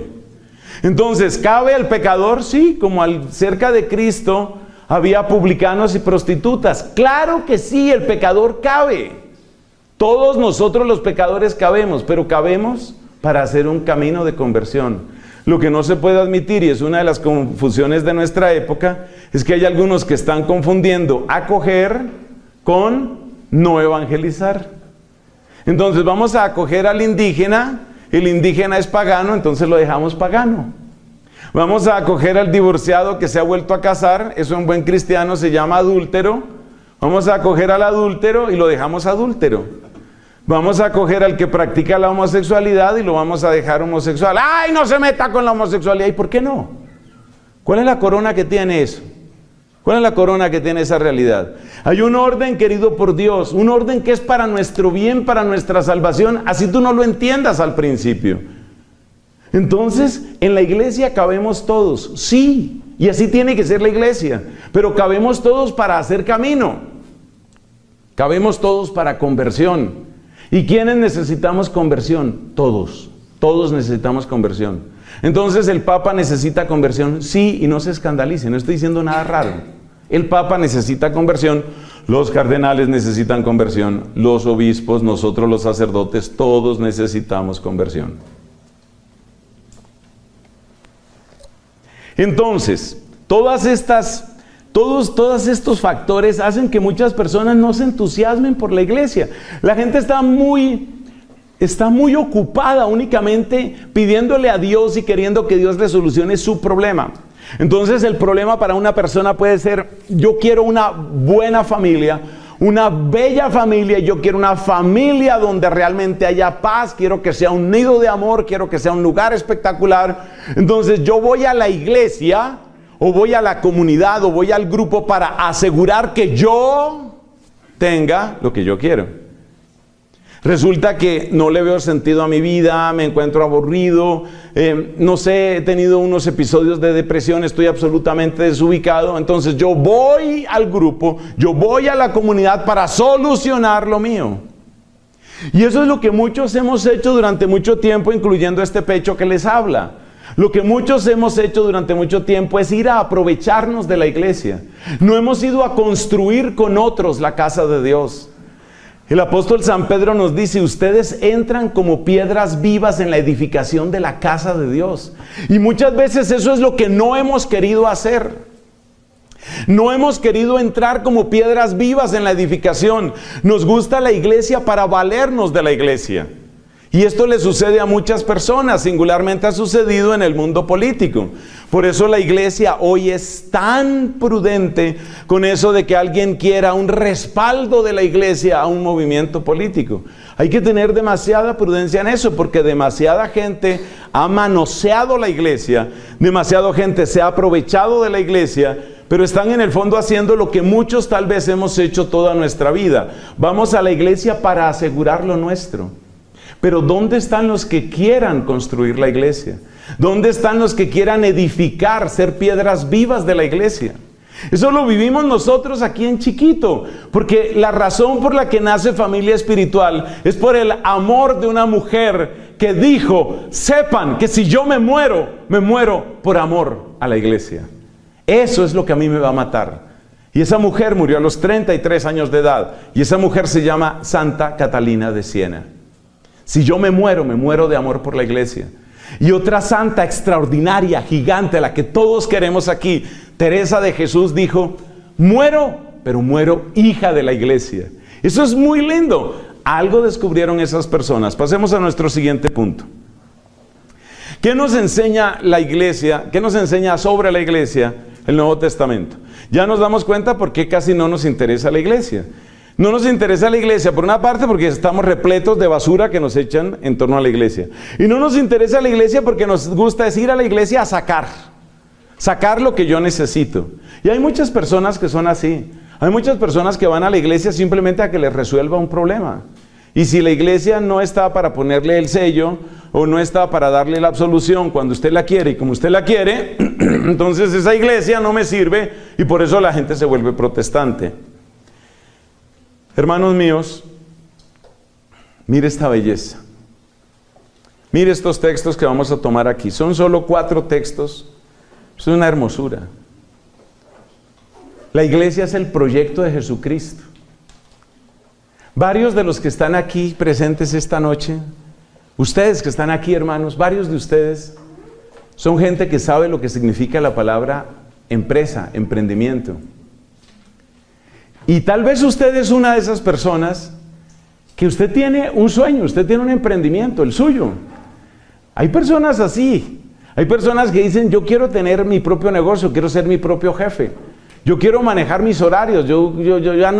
Speaker 1: Entonces, ¿cabe el pecador? Sí, como cerca de Cristo había publicanos y prostitutas. Claro que sí, el pecador cabe. Todos nosotros los pecadores cabemos, pero cabemos para hacer un camino de conversión. Lo que no se puede admitir, y es una de las confusiones de nuestra época, es que hay algunos que están confundiendo acoger con no evangelizar. Entonces vamos a acoger al indígena. El indígena es pagano, entonces lo dejamos pagano. Vamos a acoger al divorciado que se ha vuelto a casar, eso en buen cristiano se llama adúltero. Vamos a acoger al adúltero y lo dejamos adúltero. Vamos a acoger al que practica la homosexualidad y lo vamos a dejar homosexual. ¡Ay, no se meta con la homosexualidad! ¿Y por qué no? ¿Cuál es la corona que tiene eso? ¿Cuál es la corona que tiene esa realidad? Hay un orden querido por Dios, un orden que es para nuestro bien, para nuestra salvación, así tú no lo entiendas al principio. Entonces, en la iglesia cabemos todos, sí, y así tiene que ser la iglesia, pero cabemos todos para hacer camino, cabemos todos para conversión. ¿Y quiénes necesitamos conversión? Todos necesitamos conversión. Entonces, ¿el Papa necesita conversión? Sí, y no se escandalice, no estoy diciendo nada raro. El Papa necesita conversión, los cardenales necesitan conversión, los obispos, nosotros los sacerdotes, todos necesitamos conversión. Entonces, todos estos factores hacen que muchas personas no se entusiasmen por la iglesia. La gente está muy ocupada únicamente pidiéndole a Dios y queriendo que Dios le solucione su problema. Entonces el problema para una persona puede ser: yo quiero una buena familia, una bella familia, yo quiero una familia donde realmente haya paz, quiero que sea un nido de amor, quiero que sea un lugar espectacular. Entonces yo voy a la iglesia, o voy a la comunidad, o voy al grupo para asegurar que yo tenga lo que yo quiero. Resulta que no le veo sentido a mi vida, me encuentro aburrido, no sé, he tenido unos episodios de depresión, estoy absolutamente desubicado. Entonces yo voy al grupo, yo voy a la comunidad para solucionar lo mío. Y eso es lo que muchos hemos hecho durante mucho tiempo, incluyendo este pecho que les habla. Lo que muchos hemos hecho durante mucho tiempo es ir a aprovecharnos de la iglesia. No hemos ido a construir con otros la casa de Dios. El apóstol San Pedro nos dice: ustedes entran como piedras vivas en la edificación de la casa de Dios. Y muchas veces eso es lo que no hemos querido hacer. No hemos querido entrar como piedras vivas en la edificación. Nos gusta la iglesia para valernos de la iglesia. Y esto le sucede a muchas personas, singularmente ha sucedido en el mundo político. Por eso la iglesia hoy es tan prudente con eso de que alguien quiera un respaldo de la iglesia a un movimiento político. Hay que tener demasiada prudencia en eso, porque demasiada gente ha manoseado la iglesia, demasiada gente se ha aprovechado de la iglesia, pero están en el fondo haciendo lo que muchos tal vez hemos hecho toda nuestra vida. Vamos a la iglesia para asegurar lo nuestro. Pero ¿dónde están los que quieran construir la iglesia? ¿Dónde están los que quieran edificar, ser piedras vivas de la iglesia? Eso lo vivimos nosotros aquí en Chiquito, porque la razón por la que nace Familia Espiritual es por el amor de una mujer que dijo: sepan que si yo me muero por amor a la iglesia. Eso es lo que a mí me va a matar. Y esa mujer murió a los 33 años de edad, y esa mujer se llama Santa Catalina de Siena. Si yo me muero de amor por la iglesia. Y otra santa extraordinaria, gigante, la que todos queremos aquí, Teresa de Jesús, dijo: muero, pero muero hija de la iglesia. Eso es muy lindo. Algo descubrieron esas personas. Pasemos a nuestro siguiente punto. ¿Qué nos enseña la iglesia? ¿Qué nos enseña sobre la iglesia el Nuevo Testamento? Ya nos damos cuenta por qué casi no nos interesa la iglesia. No nos interesa la iglesia, por una parte, porque estamos repletos de basura que nos echan en torno a la iglesia. Y no nos interesa la iglesia porque nos gusta ir a la iglesia a sacar lo que yo necesito. Y hay muchas personas que son así. Hay muchas personas que van a la iglesia simplemente a que les resuelva un problema. Y si la iglesia no está para ponerle el sello, o no está para darle la absolución cuando usted la quiere y como usted la quiere, entonces esa iglesia no me sirve, y por eso la gente se vuelve protestante. Hermanos míos, mire esta belleza. Mire estos textos que vamos a tomar aquí. Son solo 4 textos. Es una hermosura. La iglesia es el proyecto de Jesucristo. Varios de los que están aquí presentes esta noche, ustedes que están aquí, hermanos, varios de ustedes son gente que sabe lo que significa la palabra empresa, emprendimiento. Y tal vez usted es una de esas personas que usted tiene un sueño, usted tiene un emprendimiento, el suyo. Hay personas así. Hay personas que dicen: yo quiero tener mi propio negocio, quiero ser mi propio jefe. Yo quiero manejar mis horarios. Yo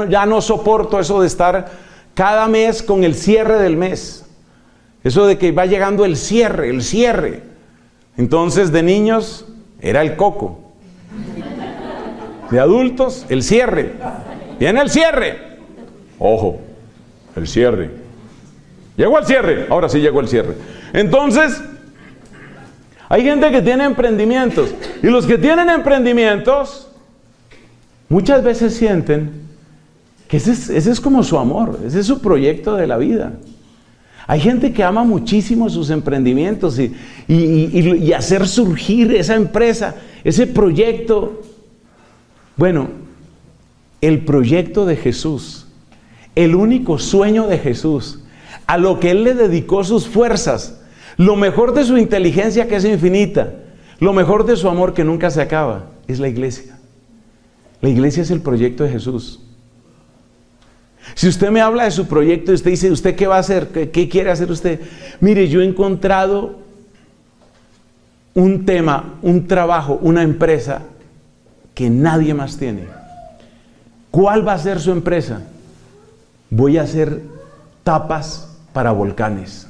Speaker 1: ya no soporto eso de estar cada mes con el cierre del mes. Eso de que va llegando el cierre. Entonces, de niños era el coco. De adultos, el cierre. Viene el cierre. Ojo, el cierre. Llegó el cierre. Ahora sí llegó el cierre. Entonces, hay gente que tiene emprendimientos. Y los que tienen emprendimientos, muchas veces sienten que ese es como su amor. Ese es su proyecto de la vida. Hay gente que ama muchísimo sus emprendimientos y hacer surgir esa empresa, ese proyecto. Bueno, el proyecto de Jesús, el único sueño de Jesús, a lo que Él le dedicó sus fuerzas, lo mejor de su inteligencia que es infinita, lo mejor de su amor que nunca se acaba, es la iglesia. La iglesia es el proyecto de Jesús. Si usted me habla de su proyecto y usted dice, ¿usted qué va a hacer? ¿Qué quiere hacer usted? Mire, yo he encontrado un tema, un trabajo, una empresa que nadie más tiene. ¿Cuál va a ser su empresa? Voy a hacer tapas para volcanes.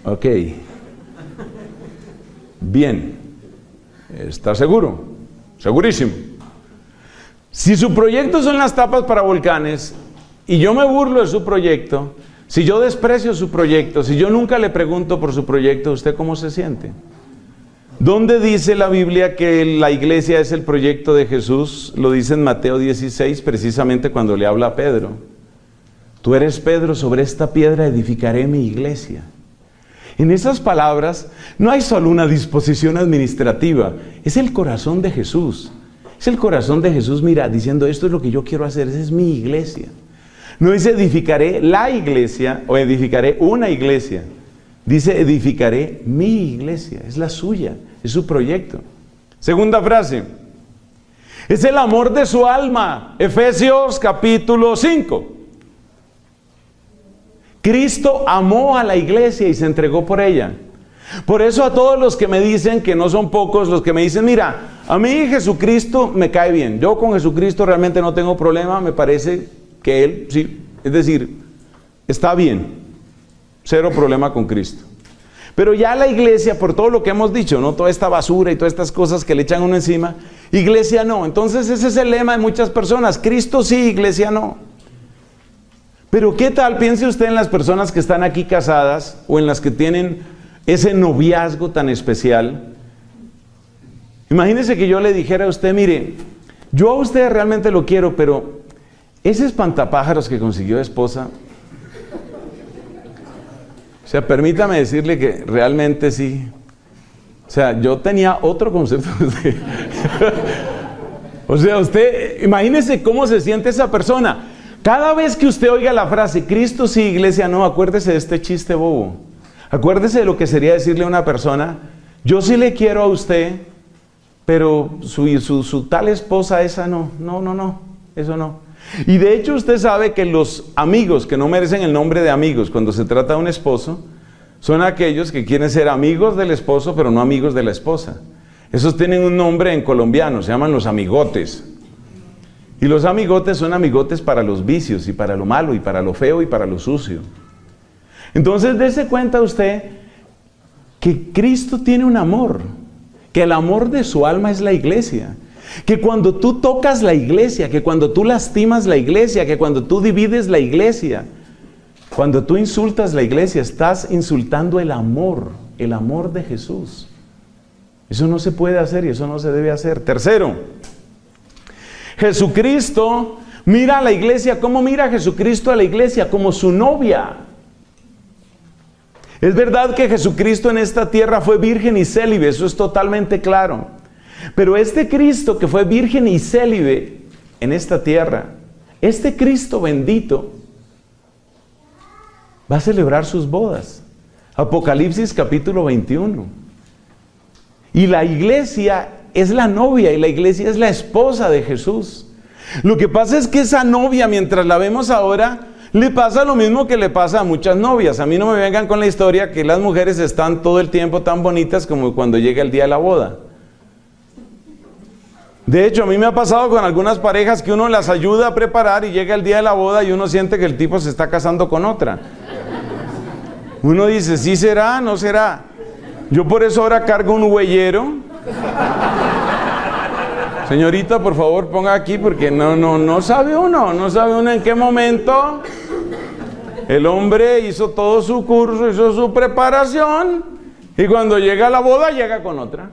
Speaker 1: Ok. Bien. ¿Está seguro? Segurísimo. Si su proyecto son las tapas para volcanes y yo me burlo de su proyecto, si yo desprecio su proyecto, si yo nunca le pregunto por su proyecto, ¿usted cómo se siente? ¿Dónde dice la Biblia que la iglesia es el proyecto de Jesús? Lo dice en Mateo 16, precisamente cuando le habla a Pedro. Tú eres Pedro, sobre esta piedra edificaré mi iglesia. En esas palabras no hay solo una disposición administrativa, es el corazón de Jesús. Es el corazón de Jesús, mira, diciendo esto es lo que yo quiero hacer, esa es mi iglesia. No dice edificaré la iglesia o edificaré una iglesia. Dice edificaré mi iglesia, es la suya, es su proyecto. Segunda frase, es el amor de su alma. Efesios capítulo 5. Cristo amó a la iglesia y se entregó por ella. Por eso a todos los que me dicen, que no son pocos, los que me dicen, mira, a mí Jesucristo me cae bien. Yo con Jesucristo realmente no tengo problema, me parece que Él, sí, es decir, está bien. Cero problema con Cristo. Pero ya la iglesia, por todo lo que hemos dicho, ¿no? Toda esta basura y todas estas cosas que le echan uno encima, iglesia no. Entonces ese es el lema de muchas personas, Cristo sí, iglesia no. Pero ¿qué tal? Piense usted en las personas que están aquí casadas o en las que tienen ese noviazgo tan especial. Imagínese que yo le dijera a usted, mire, yo a usted realmente lo quiero, pero ese espantapájaros que consiguió de esposa, o sea, permítame decirle que realmente sí. O sea, yo tenía otro concepto de usted. O sea, usted, imagínese cómo se siente esa persona. Cada vez que usted oiga la frase, Cristo sí, iglesia no, acuérdese de este chiste bobo. Acuérdese de lo que sería decirle a una persona, yo sí le quiero a usted, pero su tal esposa esa no, eso no. Y de hecho usted sabe que los amigos que no merecen el nombre de amigos cuando se trata de un esposo, son aquellos que quieren ser amigos del esposo, pero no amigos de la esposa. Esos tienen un nombre en colombiano, se llaman los amigotes. Y los amigotes son amigotes para los vicios y para lo malo y para lo feo y para lo sucio. Entonces dése cuenta usted que Cristo tiene un amor, que el amor de su alma es la iglesia, que cuando tú tocas la iglesia, que cuando tú lastimas la iglesia, que cuando tú divides la iglesia, cuando tú insultas la iglesia, estás insultando el amor de Jesús. Eso no se puede hacer y eso no se debe hacer. Tercero, Jesucristo mira a la iglesia. ¿Cómo mira Jesucristo a la iglesia? Como su novia. Es verdad que Jesucristo en esta tierra fue virgen y célibe, eso es totalmente claro. Pero este Cristo que fue virgen y célibe en esta tierra, este Cristo bendito, va a celebrar sus bodas. Apocalipsis capítulo 21. Y la iglesia es la novia y la iglesia es la esposa de Jesús. Lo que pasa es que esa novia, mientras la vemos ahora, le pasa lo mismo que le pasa a muchas novias. A mí no me vengan con la historia que las mujeres están todo el tiempo tan bonitas como cuando llega el día de la boda. De hecho, a mí me ha pasado con algunas parejas que uno las ayuda a preparar y llega el día de la boda y uno siente que el tipo se está casando con otra. Uno dice, ¿sí será? ¿No será? Yo por eso ahora cargo un huellero. Señorita, por favor, ponga aquí porque no sabe uno en qué momento el hombre hizo todo su curso, hizo su preparación y cuando llega a la boda llega con otra.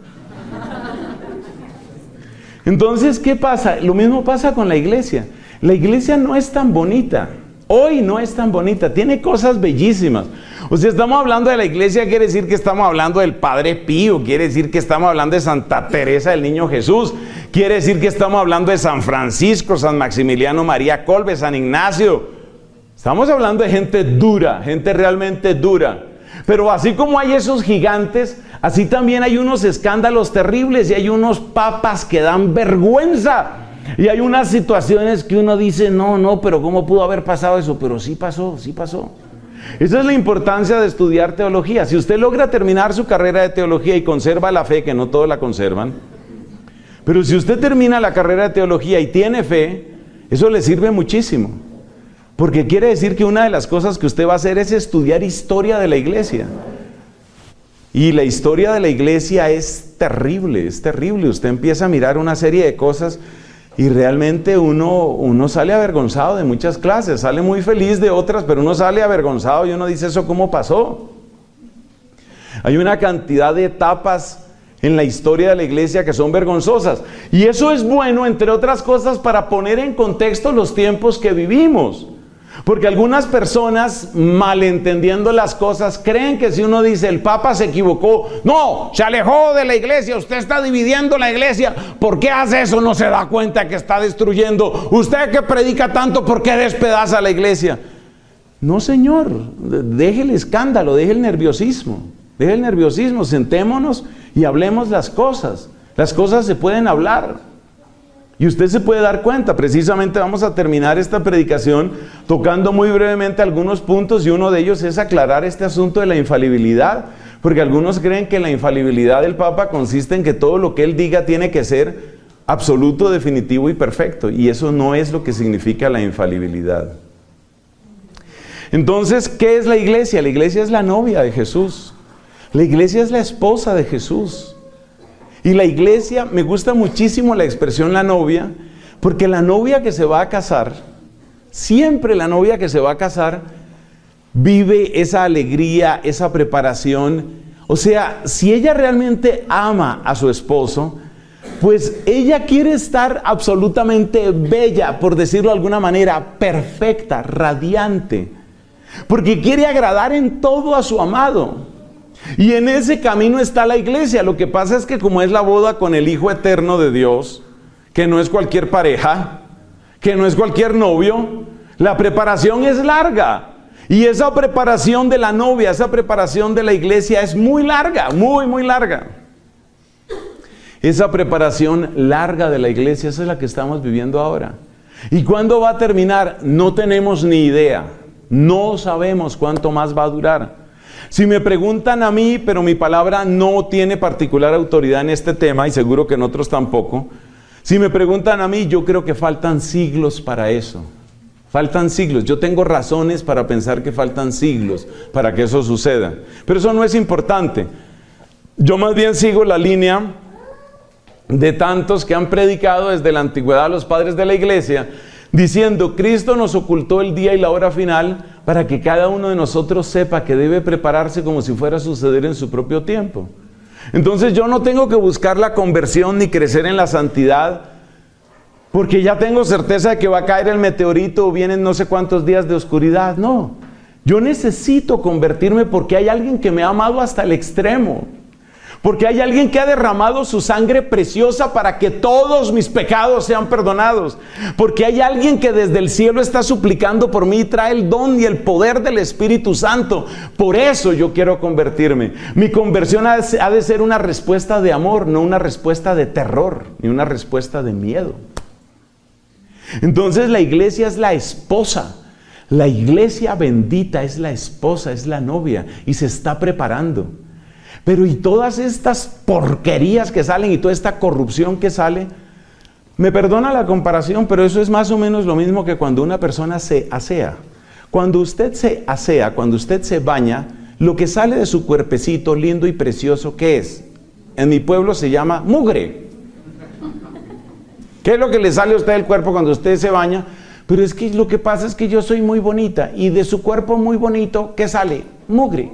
Speaker 1: Entonces, ¿qué pasa? Lo mismo pasa con la iglesia. La iglesia no es tan bonita. Hoy no es tan bonita. Tiene cosas bellísimas. O sea, estamos hablando de la iglesia, quiere decir que estamos hablando del Padre Pío, quiere decir que estamos hablando de Santa Teresa del Niño Jesús, quiere decir que estamos hablando de San Francisco, San Maximiliano María Kolbe, San Ignacio. Estamos hablando de gente dura, gente realmente dura. Pero así como hay esos gigantes, así también hay unos escándalos terribles y hay unos papas que dan vergüenza. Y hay unas situaciones que uno dice, no, pero ¿cómo pudo haber pasado eso? Pero sí pasó, sí pasó. Esa es la importancia de estudiar teología. Si usted logra terminar su carrera de teología y conserva la fe, que no todos la conservan, pero si usted termina la carrera de teología y tiene fe, eso le sirve muchísimo. Porque quiere decir que una de las cosas que usted va a hacer es estudiar historia de la iglesia. Y la historia de la iglesia es terrible, es terrible. Usted empieza a mirar una serie de cosas y realmente uno sale avergonzado de muchas clases, sale muy feliz de otras, pero uno sale avergonzado y uno dice, ¿eso cómo pasó? Hay una cantidad de etapas en la historia de la iglesia que son vergonzosas. Y eso es bueno, entre otras cosas, para poner en contexto los tiempos que vivimos. Porque algunas personas, malentendiendo las cosas, creen que si uno dice el Papa se equivocó, no, se alejó de la iglesia, usted está dividiendo la iglesia, ¿por qué hace eso? No se da cuenta que está destruyendo. Usted que predica tanto, ¿por qué despedaza la iglesia? No, señor, deje el escándalo, deje el nerviosismo, sentémonos y hablemos las cosas. Las cosas se pueden hablar. Y usted se puede dar cuenta. Precisamente vamos a terminar esta predicación tocando muy brevemente algunos puntos, y uno de ellos es aclarar este asunto de la infalibilidad, porque algunos creen que la infalibilidad del Papa consiste en que todo lo que él diga tiene que ser absoluto, definitivo y perfecto, y eso no es lo que significa la infalibilidad. Entonces, ¿qué es la iglesia? La iglesia es la novia de Jesús. La iglesia es la esposa de Jesús. Y la iglesia, me gusta muchísimo la expresión la novia, porque la novia que se va a casar, siempre la novia que se va a casar, vive esa alegría, esa preparación. O sea, si ella realmente ama a su esposo, pues ella quiere estar absolutamente bella, por decirlo de alguna manera, perfecta, radiante, porque quiere agradar en todo a su amado. Y en ese camino está la iglesia. Lo que pasa es que como es la boda con el Hijo Eterno de Dios, que no es cualquier pareja, que no es cualquier novio, la preparación es larga. Y esa preparación de la novia, esa preparación de la iglesia es muy larga, muy larga. Esa preparación larga de la iglesia, esa es la que estamos viviendo ahora. ¿Y cuándo va a terminar? No tenemos ni idea. No sabemos cuánto más va a durar. Si me preguntan a mí, pero mi palabra no tiene particular autoridad en este tema, y seguro que en otros tampoco. Si me preguntan a mí, yo creo que faltan siglos para eso. Faltan siglos. Yo tengo razones para pensar que faltan siglos para que eso suceda. Pero eso no es importante. Yo más bien sigo la línea de tantos que han predicado desde la antigüedad a los padres de la iglesia, diciendo, Cristo nos ocultó el día y la hora final para que cada uno de nosotros sepa que debe prepararse como si fuera a suceder en su propio tiempo. Entonces yo no tengo que buscar la conversión ni crecer en la santidad, porque ya tengo certeza de que va a caer el meteorito o vienen no sé cuántos días de oscuridad. No, yo necesito convertirme porque hay alguien que me ha amado hasta el extremo. Porque hay alguien que ha derramado su sangre preciosa para que todos mis pecados sean perdonados. Porque hay alguien que desde el cielo está suplicando por mí y trae el don y el poder del Espíritu Santo. Por eso yo quiero convertirme. Mi conversión ha de ser una respuesta de amor, no una respuesta de terror, ni una respuesta de miedo. Entonces la iglesia es la esposa. La iglesia bendita es la esposa, es la novia, y se está preparando. Pero y todas estas porquerías que salen y toda esta corrupción que sale, me perdona la comparación, pero eso es más o menos lo mismo que cuando una persona se asea. Cuando usted se asea, cuando usted se baña, lo que sale de su cuerpecito lindo y precioso, ¿qué es? En mi pueblo se llama mugre. ¿Qué es lo que le sale a usted del cuerpo cuando usted se baña? Pero es que lo que pasa es que yo soy muy bonita, y de su cuerpo muy bonito, ¿qué sale? Mugre.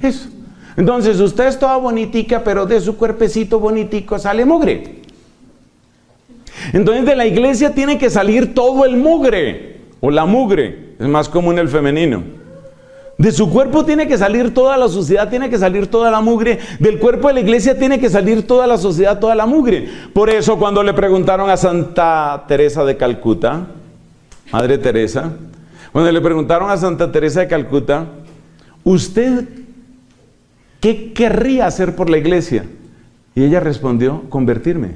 Speaker 1: Eso. Entonces usted es toda bonitica, pero de su cuerpecito bonitico sale mugre. Entonces de la iglesia tiene que salir todo el mugre, o la mugre, es más común el femenino. De su cuerpo tiene que salir toda la suciedad, tiene que salir toda la mugre. Del cuerpo de la iglesia tiene que salir toda la suciedad, toda la mugre. Por eso cuando le preguntaron a Santa Teresa de Calcuta, Madre Teresa, cuando le preguntaron a Santa Teresa de Calcuta, ¿usted ¿qué querría hacer por la iglesia? Y ella respondió, convertirme.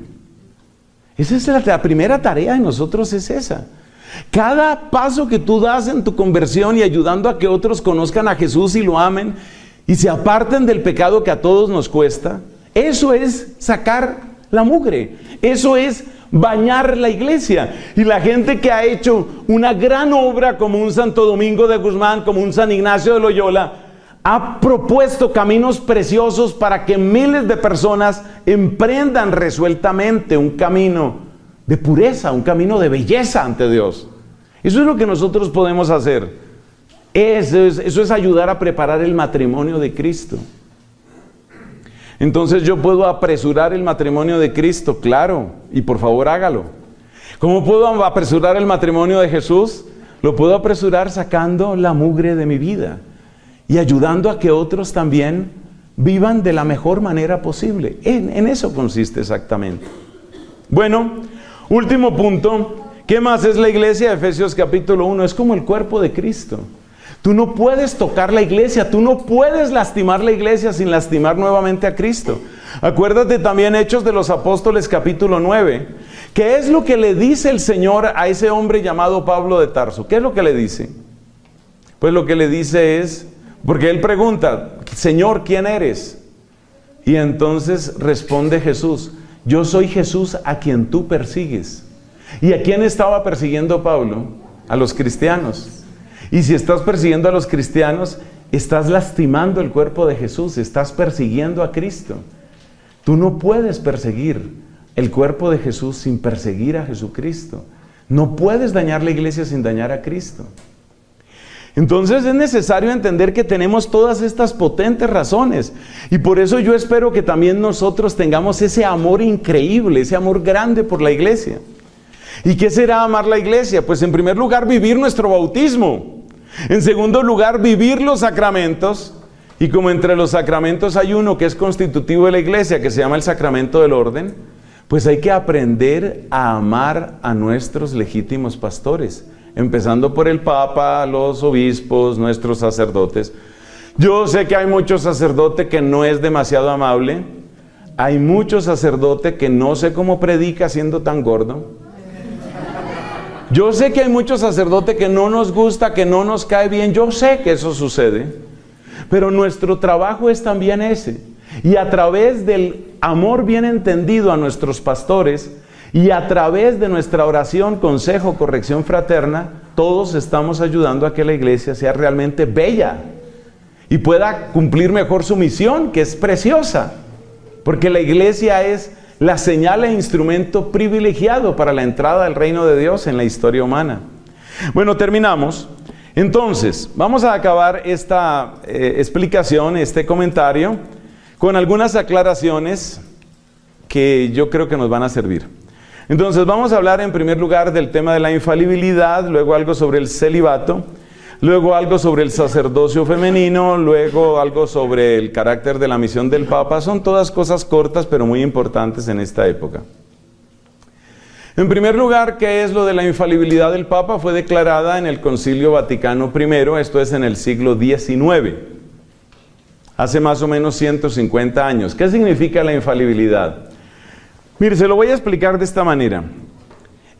Speaker 1: Esa es la primera tarea de nosotros, es esa. Cada paso que tú das en tu conversión y ayudando a que otros conozcan a Jesús y lo amen y se aparten del pecado que a todos nos cuesta, eso es sacar la mugre, eso es bañar la iglesia. Y la gente que ha hecho una gran obra como un Santo Domingo de Guzmán, como un San Ignacio de Loyola, ha propuesto caminos preciosos para que miles de personas emprendan resueltamente un camino de pureza, un camino de belleza ante Dios. Eso es lo que nosotros podemos hacer. Eso es ayudar a preparar el matrimonio de Cristo. Entonces yo puedo apresurar el matrimonio de Cristo, claro, y por favor hágalo. ¿Cómo puedo apresurar el matrimonio de Jesús? Lo puedo apresurar sacando la mugre de mi vida y ayudando a que otros también vivan de la mejor manera posible. En eso consiste exactamente. Bueno, último punto. ¿Qué más es la iglesia? Efesios capítulo 1. Es como el cuerpo de Cristo. Tú no puedes tocar la iglesia, tú no puedes lastimar la iglesia sin lastimar nuevamente a Cristo. Acuérdate también Hechos de los Apóstoles capítulo 9. ¿Qué es lo que le dice el Señor a ese hombre llamado Pablo de Tarso? ¿Qué es lo que le dice? Pues lo que le dice es, porque él pregunta, Señor, ¿quién eres? Y entonces responde Jesús, yo soy Jesús a quien tú persigues. ¿Y a quién estaba persiguiendo Pablo? A los cristianos. Y si estás persiguiendo a los cristianos, estás lastimando el cuerpo de Jesús, estás persiguiendo a Cristo. Tú no puedes perseguir el cuerpo de Jesús sin perseguir a Jesucristo. No puedes dañar la iglesia sin dañar a Cristo. Entonces es necesario entender que tenemos todas estas potentes razones. Y por eso yo espero que también nosotros tengamos ese amor increíble, ese amor grande por la iglesia. ¿Y qué será amar la iglesia? Pues en primer lugar vivir nuestro bautismo. En segundo lugar vivir los sacramentos. Y como entre los sacramentos hay uno que es constitutivo de la iglesia, que se llama el sacramento del orden, pues hay que aprender a amar a nuestros legítimos pastores. Empezando por el Papa, los obispos, nuestros sacerdotes. Yo sé que hay mucho sacerdote que no es demasiado amable. Hay mucho sacerdote que no sé cómo predica siendo tan gordo. Yo sé que hay muchos sacerdotes que no nos gusta, que no nos cae bien. Yo sé que eso sucede. Pero nuestro trabajo es también ese. Y a través del amor bien entendido a nuestros pastores y a través de nuestra oración, consejo, corrección fraterna, todos estamos ayudando a que la iglesia sea realmente bella y pueda cumplir mejor su misión, que es preciosa. Porque la iglesia es la señal e instrumento privilegiado para la entrada del reino de Dios en la historia humana. Bueno, terminamos. Entonces, vamos a acabar esta explicación, este comentario, con algunas aclaraciones que yo creo que nos van a servir. Entonces, vamos a hablar en primer lugar del tema de la infalibilidad, luego algo sobre el celibato, luego algo sobre el sacerdocio femenino, luego algo sobre el carácter de la misión del Papa. Son todas cosas cortas pero muy importantes en esta época. En primer lugar, ¿qué es lo de la infalibilidad del Papa? Fue declarada en el Concilio Vaticano I, esto es en el siglo XIX, hace más o menos 150 años. ¿Qué significa la infalibilidad? Mire, se lo voy a explicar de esta manera.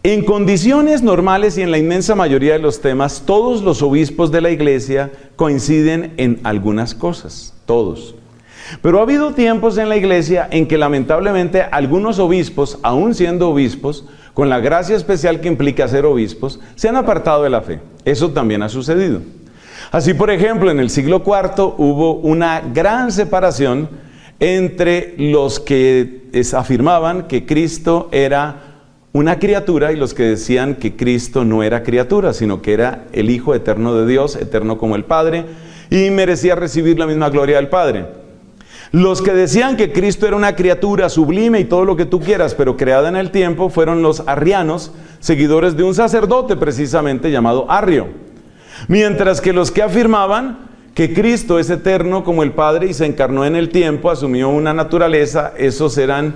Speaker 1: En condiciones normales y en la inmensa mayoría de los temas, todos los obispos de la iglesia coinciden en algunas cosas, todos. Pero ha habido tiempos en la iglesia en que lamentablemente algunos obispos, aún siendo obispos, con la gracia especial que implica ser obispos, se han apartado de la fe. Eso también ha sucedido. Así, por ejemplo, en el siglo IV hubo una gran separación entre los que afirmaban que Cristo era una criatura y los que decían que Cristo no era criatura, sino que era el Hijo eterno de Dios, eterno como el Padre, y merecía recibir la misma gloria del Padre. Los que decían que Cristo era una criatura sublime y todo lo que tú quieras, pero creada en el tiempo, fueron los arrianos, seguidores de un sacerdote precisamente llamado Arrio. Mientras que los que afirmaban que Cristo es eterno como el Padre y se encarnó en el tiempo, asumió una naturaleza, esos eran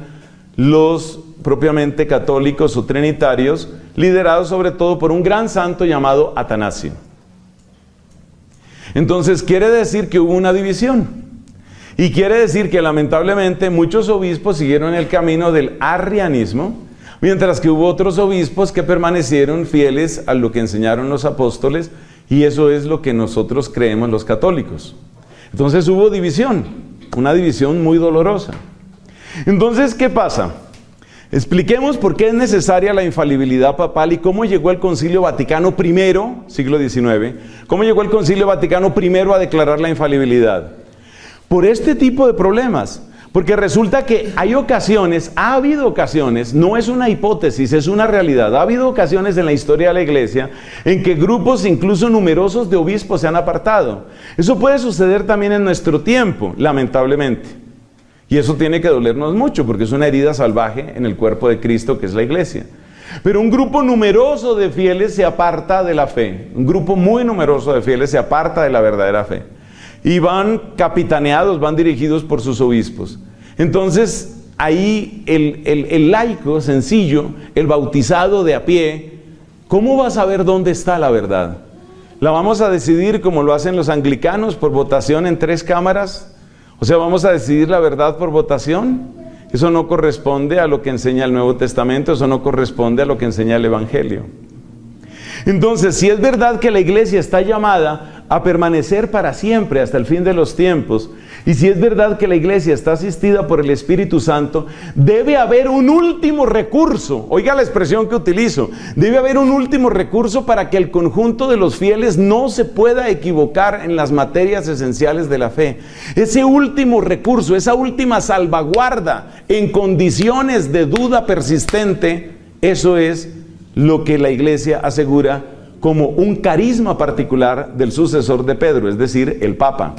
Speaker 1: los propiamente católicos o trinitarios, liderados sobre todo por un gran santo llamado Atanasio. Entonces quiere decir que hubo una división. Y quiere decir que lamentablemente muchos obispos siguieron el camino del arrianismo, mientras que hubo otros obispos que permanecieron fieles a lo que enseñaron los apóstoles, y eso es lo que nosotros creemos los católicos. Entonces hubo división, una división muy dolorosa. Entonces, ¿qué pasa? Expliquemos por qué es necesaria la infalibilidad papal y cómo llegó el Concilio Vaticano I, siglo XIX, cómo llegó el Concilio Vaticano I a declarar la infalibilidad. Por este tipo de problemas, porque resulta que hay ocasiones, ha habido ocasiones, no es una hipótesis, es una realidad, ha habido ocasiones en la historia de la Iglesia en que grupos incluso numerosos de obispos se han apartado. Eso puede suceder también en nuestro tiempo, lamentablemente. Y eso tiene que dolernos mucho porque es una herida salvaje en el cuerpo de Cristo que es la Iglesia. Pero un grupo numeroso de fieles se aparta de la fe. Un grupo muy numeroso de fieles se aparta de la verdadera fe. Y van capitaneados, van dirigidos por sus obispos. Entonces, ahí el laico sencillo, el bautizado de a pie, ¿cómo va a saber dónde está la verdad? ¿La vamos a decidir como lo hacen los anglicanos por votación en 3 cámaras? O sea, ¿vamos a decidir la verdad por votación? Eso no corresponde a lo que enseña el Nuevo Testamento, eso no corresponde a lo que enseña el Evangelio. Entonces, si es verdad que la Iglesia está llamada a permanecer para siempre hasta el fin de los tiempos, y si es verdad que la Iglesia está asistida por el Espíritu Santo, debe haber un último recurso. Oiga la expresión que utilizo. Debe haber un último recurso para que el conjunto de los fieles no se pueda equivocar en las materias esenciales de la fe. Ese último recurso, esa última salvaguarda en condiciones de duda persistente, eso es lo que la Iglesia asegura como un carisma particular del sucesor de Pedro, es decir, el Papa.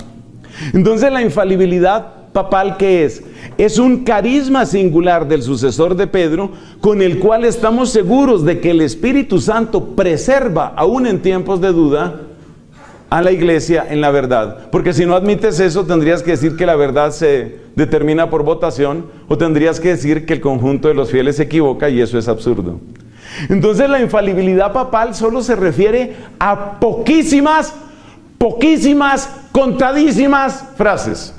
Speaker 1: Entonces, la infalibilidad papal, ¿qué es? Es un carisma singular del sucesor de Pedro, con el cual estamos seguros de que el Espíritu Santo preserva, aún en tiempos de duda, a la Iglesia en la verdad. Porque si no admites eso, tendrías que decir que la verdad se determina por votación, o tendrías que decir que el conjunto de los fieles se equivoca, y eso es absurdo. Entonces, la infalibilidad papal solo se refiere a poquísimas, contadísimas frases.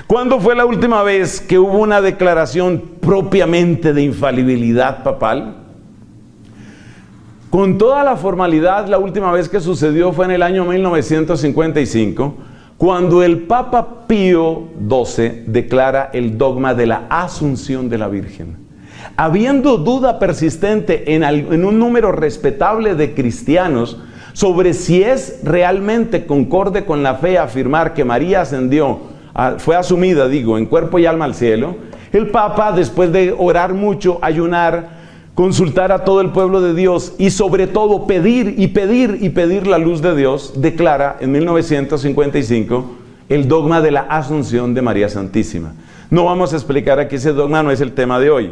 Speaker 1: ¿Cuándo fue la última vez que hubo una declaración propiamente de infalibilidad papal? Con toda la formalidad, la última vez que sucedió fue en el año 1955, cuando el Papa Pío XII declara el dogma de la Asunción de la Virgen. Habiendo duda persistente en un número respetable de cristianos sobre si es realmente concorde con la fe afirmar que María fue asumida, en cuerpo y alma al cielo, el Papa, después de orar mucho, ayunar, consultar a todo el pueblo de Dios y sobre todo pedir la luz de Dios, declara en 1955 el dogma de la Asunción de María Santísima. No vamos a explicar aquí ese dogma, no es el tema de hoy.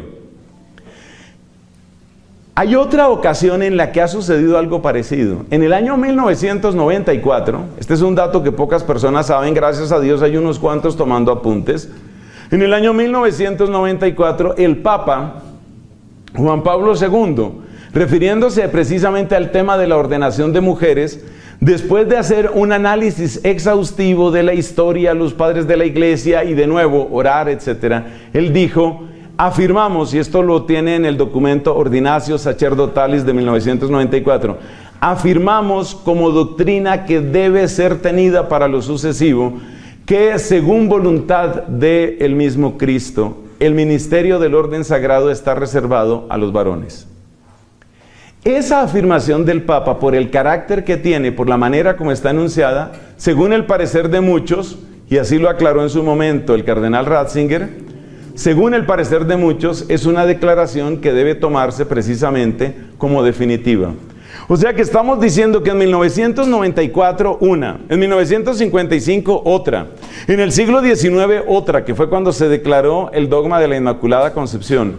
Speaker 1: Hay otra ocasión en la que ha sucedido algo parecido. En el año 1994, este es un dato que pocas personas saben, gracias a Dios hay unos cuantos tomando apuntes. En el año 1994, el Papa Juan Pablo II, refiriéndose precisamente al tema de la ordenación de mujeres, después de hacer un análisis exhaustivo de la historia, los padres de la Iglesia y de nuevo orar, etc., él dijo: afirmamos, y esto lo tiene en el documento Ordinatio Sacerdotalis de 1994, afirmamos como doctrina que debe ser tenida para lo sucesivo, que según voluntad del mismo Cristo, el ministerio del orden sagrado está reservado a los varones. Esa afirmación del Papa, por el carácter que tiene, por la manera como está enunciada, según el parecer de muchos, y así lo aclaró en su momento el cardenal Ratzinger, según el parecer de muchos, es una declaración que debe tomarse precisamente como definitiva. O sea que estamos diciendo que en 1994 una, en 1955 otra, en el siglo XIX otra, que fue cuando se declaró el dogma de la Inmaculada Concepción.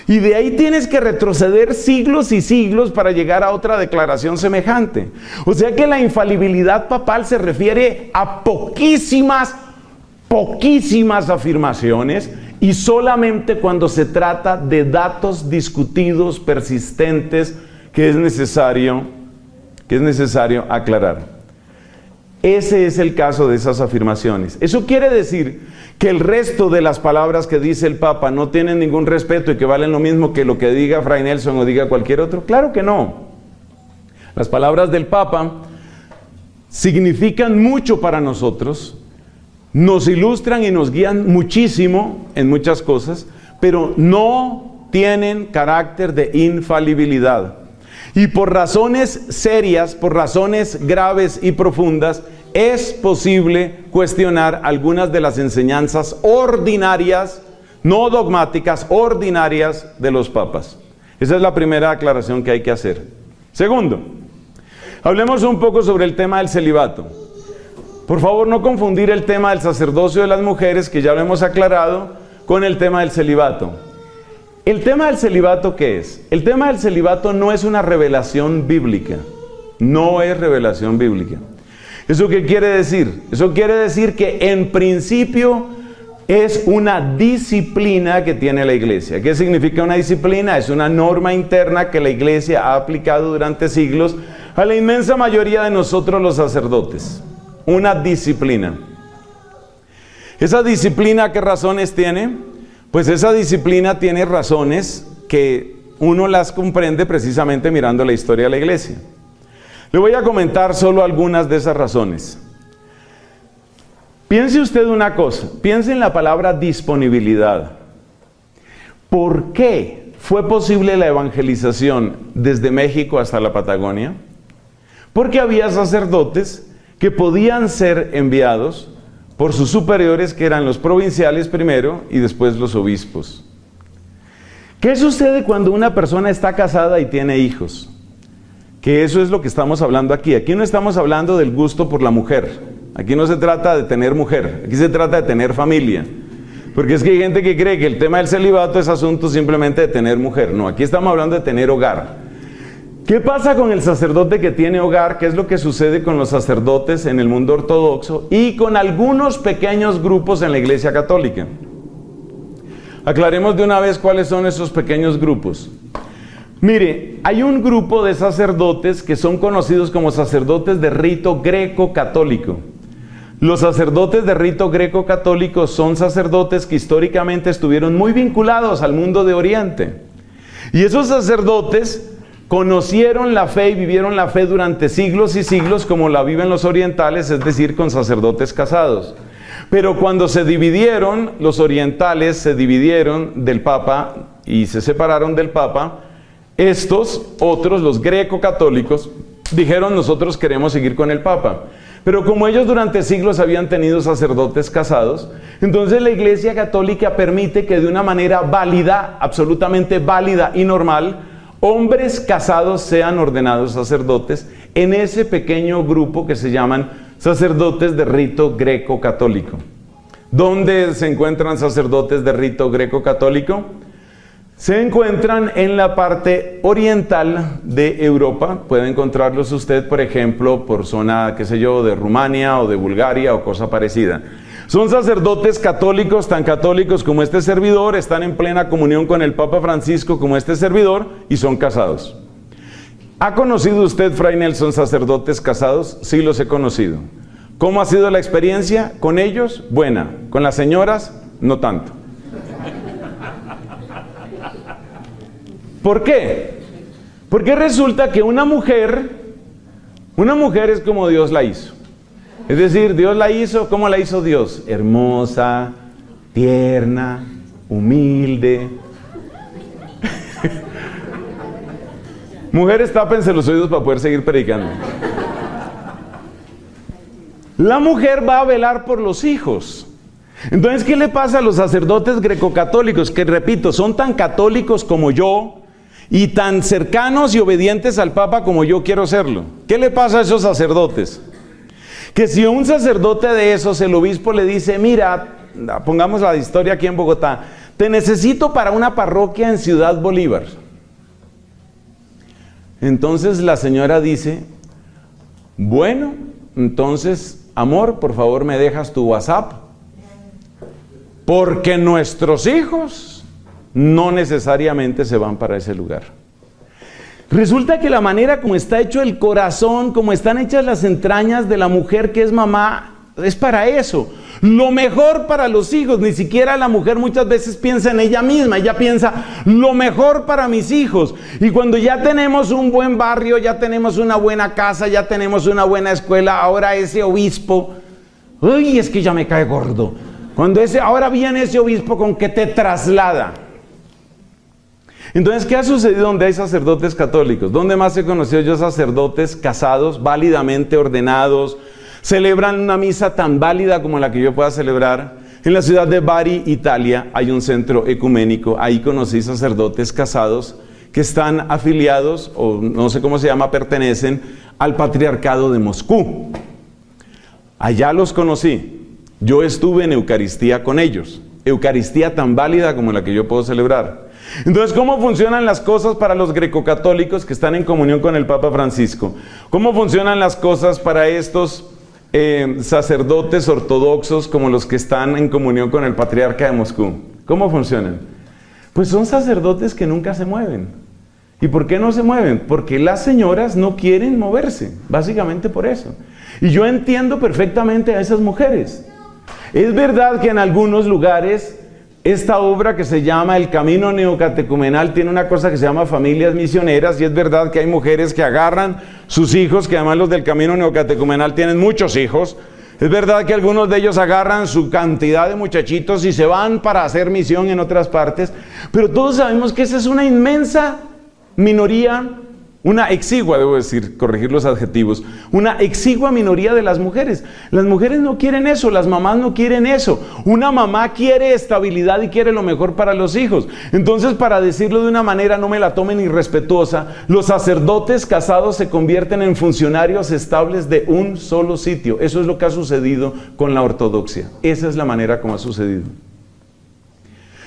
Speaker 1: Y de ahí tienes que retroceder siglos y siglos para llegar a otra declaración semejante. O sea que la infalibilidad papal se refiere a poquísimas afirmaciones, y solamente cuando se trata de datos discutidos, persistentes, que es necesario aclarar. Ese es el caso de esas afirmaciones. ¿Eso quiere decir que el resto de las palabras que dice el Papa no tienen ningún respeto y que valen lo mismo que lo que diga Fray Nelson o diga cualquier otro? Claro que no. Las palabras del Papa significan mucho para nosotros, nos ilustran y nos guían muchísimo en muchas cosas, pero no tienen carácter de infalibilidad. Y por razones serias, por razones graves y profundas, es posible cuestionar algunas de las enseñanzas ordinarias, no dogmáticas, ordinarias de los papas. Esa es la primera aclaración que hay que hacer. Segundo, hablemos un poco sobre el tema del celibato. Por favor, no confundir el tema del sacerdocio de las mujeres, que ya lo hemos aclarado, con el tema del celibato. ¿El tema del celibato qué es? El tema del celibato no es una revelación bíblica. No es revelación bíblica. ¿Eso qué quiere decir? Eso quiere decir que en principio es una disciplina que tiene la iglesia. ¿Qué significa una disciplina? Es una norma interna que la iglesia ha aplicado durante siglos a la inmensa mayoría de nosotros los sacerdotes. Una disciplina. ¿Esa disciplina qué razones tiene? Pues esa disciplina tiene razones que uno las comprende precisamente mirando la historia de la iglesia. Le voy a comentar solo algunas de esas razones. Piense usted una cosa, piense en la palabra disponibilidad. ¿Por qué fue posible la evangelización desde México hasta la Patagonia? Porque había sacerdotes que podían ser enviados por sus superiores, que eran los provinciales primero y después los obispos. ¿Qué sucede cuando una persona está casada y tiene hijos? Que eso es lo que estamos hablando aquí. Aquí no estamos hablando del gusto por la mujer. Aquí no se trata de tener mujer. Aquí se trata de tener familia. Porque es que hay gente que cree que el tema del celibato es asunto simplemente de tener mujer. No, aquí estamos hablando de tener hogar. ¿Qué pasa con el sacerdote que tiene hogar? ¿Qué es lo que sucede con los sacerdotes en el mundo ortodoxo y con algunos pequeños grupos en la Iglesia Católica? Aclaremos de una vez cuáles son esos pequeños grupos. Mire, hay un grupo de sacerdotes que son conocidos como sacerdotes de rito greco-católico. Los sacerdotes de rito greco-católico son sacerdotes que históricamente estuvieron muy vinculados al mundo de Oriente. Y esos sacerdotes conocieron la fe y vivieron la fe durante siglos y siglos como la viven los orientales, es decir, con sacerdotes casados. Pero cuando se dividieron, los orientales se dividieron del Papa y se separaron del Papa, estos otros, los greco-católicos, dijeron: nosotros queremos seguir con el Papa. Pero como ellos durante siglos habían tenido sacerdotes casados, entonces la Iglesia Católica permite que de una manera válida, absolutamente válida y normal, hombres casados sean ordenados sacerdotes en ese pequeño grupo que se llaman sacerdotes de rito greco-católico. ¿Dónde se encuentran sacerdotes de rito greco-católico? Se encuentran en la parte oriental de Europa. Puede encontrarlos usted, por ejemplo, por zona, qué sé yo, de Rumania o de Bulgaria o cosa parecida. Son sacerdotes católicos, tan católicos como este servidor, están en plena comunión con el Papa Francisco como este servidor y son casados. ¿Ha conocido usted, Fray Nelson, sacerdotes casados? Sí, los he conocido. ¿Cómo ha sido la experiencia con ellos? Buena. Con las señoras, no tanto. ¿Por qué? Porque resulta que una mujer es como Dios la hizo. Es decir, Dios la hizo, ¿cómo la hizo Dios? Hermosa, tierna, humilde. Mujeres, tápense los oídos para poder seguir predicando. La mujer va a velar por los hijos. Entonces, ¿qué le pasa a los sacerdotes grecocatólicos? Que, repito, son tan católicos como yo y tan cercanos y obedientes al Papa como yo quiero serlo. ¿Qué le pasa a esos sacerdotes? Que si un sacerdote de esos, el obispo le dice: mira, pongamos la historia aquí en Bogotá, te necesito para una parroquia en Ciudad Bolívar. Entonces la señora dice: bueno, entonces, amor, por favor me dejas tu WhatsApp, porque nuestros hijos no necesariamente se van para ese lugar. Resulta que la manera como está hecho el corazón, como están hechas las entrañas de la mujer que es mamá, es para eso. Lo mejor para los hijos. Ni siquiera la mujer muchas veces piensa en ella misma. Ella piensa, lo mejor para mis hijos. Y cuando ya tenemos un buen barrio, ya tenemos una buena casa, ya tenemos una buena escuela, ahora ese obispo, uy, es que ya me cae gordo. Ahora viene ese obispo con que te traslada. Entonces, ¿qué ha sucedido donde hay sacerdotes católicos? ¿Dónde más he conocido yo sacerdotes casados, válidamente ordenados? Celebran una misa tan válida como la que yo pueda celebrar. En la ciudad de Bari, Italia, hay un centro ecuménico. Ahí conocí sacerdotes casados que están afiliados, o no sé cómo se llama, pertenecen al Patriarcado de Moscú. Allá los conocí. Yo estuve en Eucaristía con ellos. Eucaristía tan válida como la que yo puedo celebrar. Entonces, ¿cómo funcionan las cosas para los grecocatólicos que están en comunión con el Papa Francisco? ¿Cómo funcionan las cosas para estos sacerdotes ortodoxos como los que están en comunión con el Patriarca de Moscú? ¿Cómo funcionan? Pues son sacerdotes que nunca se mueven. ¿Y por qué no se mueven? Porque las señoras no quieren moverse, básicamente por eso. Y yo entiendo perfectamente a esas mujeres. Es verdad que en algunos lugares esta obra que se llama El Camino Neocatecumenal tiene una cosa que se llama familias misioneras, y es verdad que hay mujeres que agarran sus hijos, que además los del Camino Neocatecumenal tienen muchos hijos. Es verdad que algunos de ellos agarran su cantidad de muchachitos y se van para hacer misión en otras partes, pero todos sabemos que esa es una inmensa minoría, una exigua, debo decir, corregir los adjetivos, una exigua minoría de las mujeres. Las mujeres no quieren eso, las mamás no quieren eso. Una mamá quiere estabilidad y quiere lo mejor para los hijos. Entonces, para decirlo de una manera, no me la tomen irrespetuosa, los sacerdotes casados se convierten en funcionarios estables de un solo sitio. Eso es lo que ha sucedido con la ortodoxia. Esa es la manera como ha sucedido.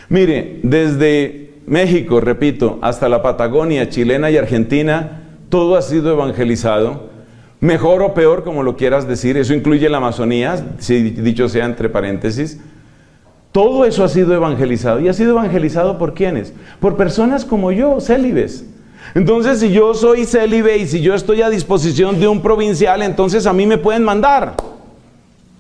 Speaker 1: Mire, desde México, repito, hasta la Patagonia chilena y argentina, todo ha sido evangelizado, mejor o peor, como lo quieras decir. Eso incluye la Amazonía, si dicho sea entre paréntesis. Todo eso ha sido evangelizado. ¿Y ha sido evangelizado por quiénes? Por personas como yo, célibes. Entonces, si yo soy célibe y si yo estoy a disposición de un provincial, entonces a mí me pueden mandar.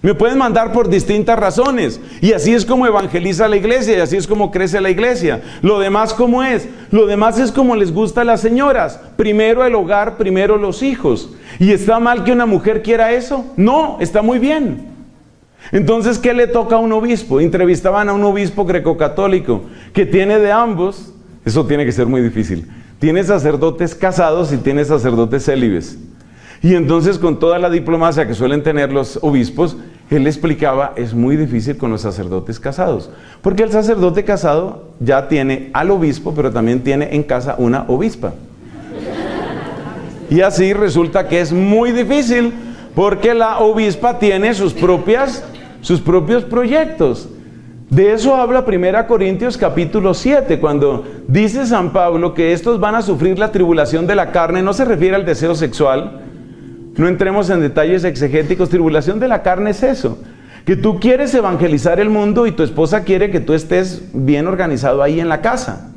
Speaker 1: Me pueden mandar por distintas razones. Y así es como evangeliza la iglesia, y así es como crece la iglesia. Lo demás, ¿cómo es? Lo demás es como les gusta a las señoras. Primero el hogar, primero los hijos. ¿Y está mal que una mujer quiera eso? No, está muy bien. Entonces, ¿qué le toca a un obispo? Entrevistaban a un obispo grecocatólico que tiene de ambos. Eso tiene que ser muy difícil. Tiene sacerdotes casados y tiene sacerdotes célibes. Y entonces, con toda la diplomacia que suelen tener los obispos, él explicaba, es muy difícil con los sacerdotes casados, porque el sacerdote casado ya tiene al obispo, pero también tiene en casa una obispa. Y así resulta que es muy difícil, porque la obispa tiene sus propios proyectos. De eso habla 1 Corintios capítulo 7, cuando dice San Pablo que estos van a sufrir la tribulación de la carne. No se refiere al deseo sexual. No entremos en detalles exegéticos. Tribulación de la carne es eso, que tú quieres evangelizar el mundo y tu esposa quiere que tú estés bien organizado ahí en la casa,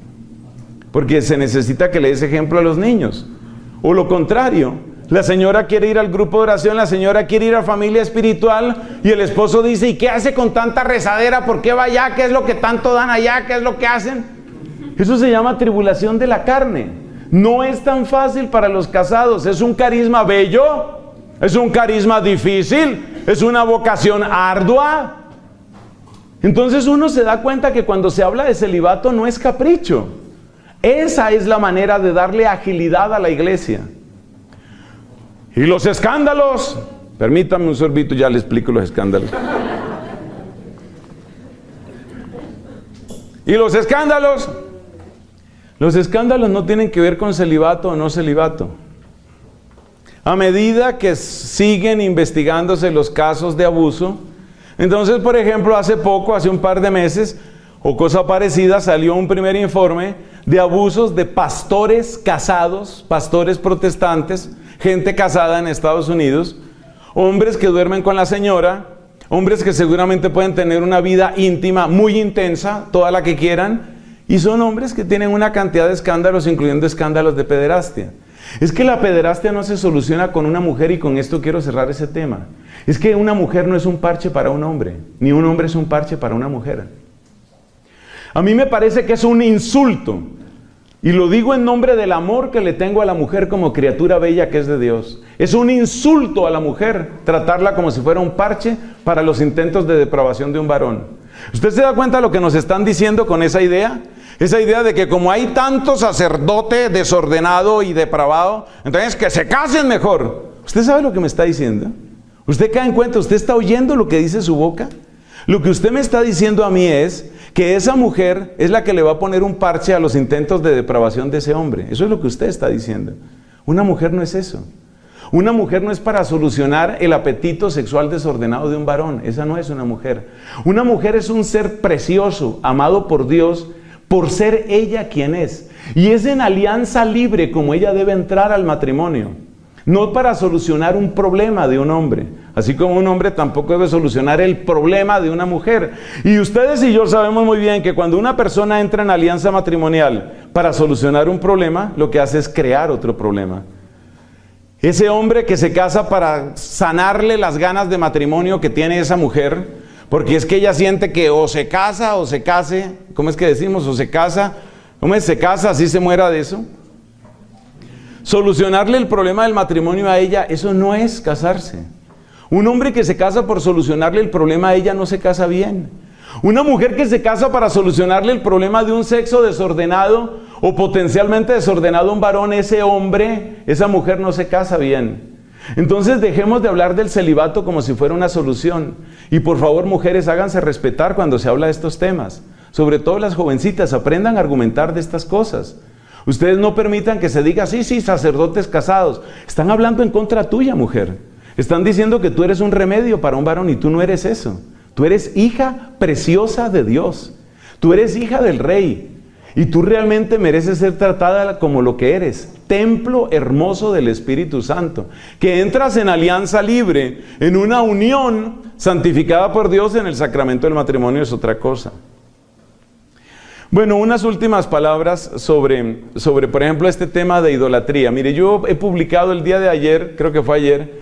Speaker 1: porque se necesita que le des ejemplo a los niños. O lo contrario, la señora quiere ir al grupo de oración, la señora quiere ir a familia espiritual, y el esposo dice, ¿y qué hace con tanta rezadera? ¿Por qué va allá? ¿Qué es lo que tanto dan allá? ¿Qué es lo que hacen? Eso se llama tribulación de la carne. No es tan fácil para los casados. Es un carisma bello, es un carisma difícil, es una vocación ardua. Entonces uno se da cuenta que cuando se habla de celibato no es capricho. Esa es la manera de darle agilidad a la iglesia. Y los escándalos, permítame un sorbito, ya le explico los escándalos. Y los escándalos no tienen que ver con celibato o no celibato. A medida que siguen investigándose los casos de abuso, entonces, por ejemplo, hace un par de meses, o cosa parecida, salió un primer informe de abusos de pastores casados, pastores protestantes, gente casada en Estados Unidos, hombres que duermen con la señora, hombres que seguramente pueden tener una vida íntima muy intensa, toda la que quieran, Y son hombres que tienen una cantidad de escándalos, incluyendo escándalos de pederastia. Es que la pederastia no se soluciona con una mujer, y con esto quiero cerrar ese tema. Es que una mujer no es un parche para un hombre, ni un hombre es un parche para una mujer. A mí me parece que es un insulto, y lo digo en nombre del amor que le tengo a la mujer como criatura bella que es de Dios. Es un insulto a la mujer tratarla como si fuera un parche para los intentos de depravación de un varón. ¿Usted se da cuenta de lo que nos están diciendo con esa idea? Esa idea de que como hay tanto sacerdote desordenado y depravado, entonces que se casen mejor. ¿Usted sabe lo que me está diciendo? ¿Usted cae en cuenta? ¿Usted está oyendo lo que dice su boca? Lo que usted me está diciendo a mí es que esa mujer es la que le va a poner un parche a los intentos de depravación de ese hombre. Eso es lo que usted está diciendo. Una mujer no es eso. Una mujer no es para solucionar el apetito sexual desordenado de un varón. Esa no es una mujer. Una mujer es un ser precioso, amado por Dios, por ser ella quien es. Y es en alianza libre como ella debe entrar al matrimonio. No para solucionar un problema de un hombre. Así como un hombre tampoco debe solucionar el problema de una mujer. Y ustedes y yo sabemos muy bien que cuando una persona entra en alianza matrimonial para solucionar un problema, lo que hace es crear otro problema. Ese hombre que se casa para sanarle las ganas de matrimonio que tiene esa mujer, porque es que ella siente que o se casa o se case, ¿cómo es que decimos? O se casa, ¿cómo es? Se casa, así se muera de eso. Solucionarle el problema del matrimonio a ella, eso no es casarse. Un hombre que se casa por solucionarle el problema a ella no se casa bien. Una mujer que se casa para solucionarle el problema de un sexo desordenado o potencialmente desordenado a un varón, ese hombre, esa mujer no se casa bien. Entonces dejemos de hablar del celibato como si fuera una solución. Y por favor, mujeres, háganse respetar cuando se habla de estos temas. Sobre todo las jovencitas, aprendan a argumentar de estas cosas. Ustedes no permitan que se diga, sí, sacerdotes casados. Están hablando en contra tuya, mujer. Están diciendo que tú eres un remedio para un varón y tú no eres eso. Tú eres hija preciosa de Dios. Tú eres hija del Rey. Y tú realmente mereces ser tratada como lo que eres. Templo hermoso del Espíritu Santo. Que entras en alianza libre, en una unión santificada por Dios en el sacramento del matrimonio es otra cosa. Bueno, unas últimas palabras sobre, por ejemplo, este tema de idolatría. Mire, yo he publicado el día de ayer, creo que fue ayer,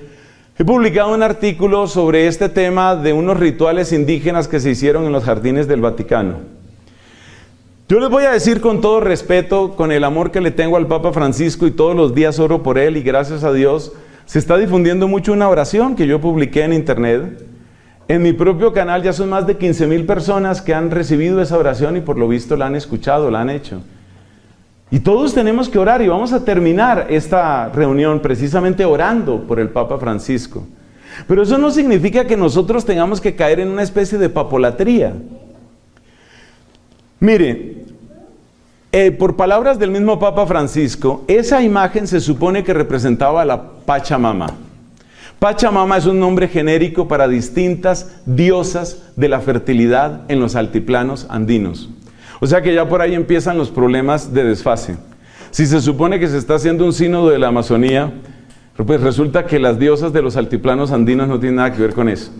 Speaker 1: he publicado un artículo sobre este tema de unos rituales indígenas que se hicieron en los jardines del Vaticano. Yo les voy a decir con todo respeto, con el amor que le tengo al Papa Francisco y todos los días oro por él y gracias a Dios, se está difundiendo mucho una oración que yo publiqué en internet. En mi propio canal ya son más de 15,000 personas que han recibido esa oración y por lo visto la han escuchado, la han hecho. Y todos tenemos que orar y vamos a terminar esta reunión precisamente orando por el Papa Francisco. Pero eso no significa que nosotros tengamos que caer en una especie de papolatría. Mire, por palabras del mismo Papa Francisco, esa imagen se supone que representaba a la Pachamama. Pachamama es un nombre genérico para distintas diosas de la fertilidad en los altiplanos andinos. O sea que ya por ahí empiezan los problemas de desfase. Si se supone que se está haciendo un sínodo de la Amazonía, pues resulta que las diosas de los altiplanos andinos no tienen nada que ver con eso.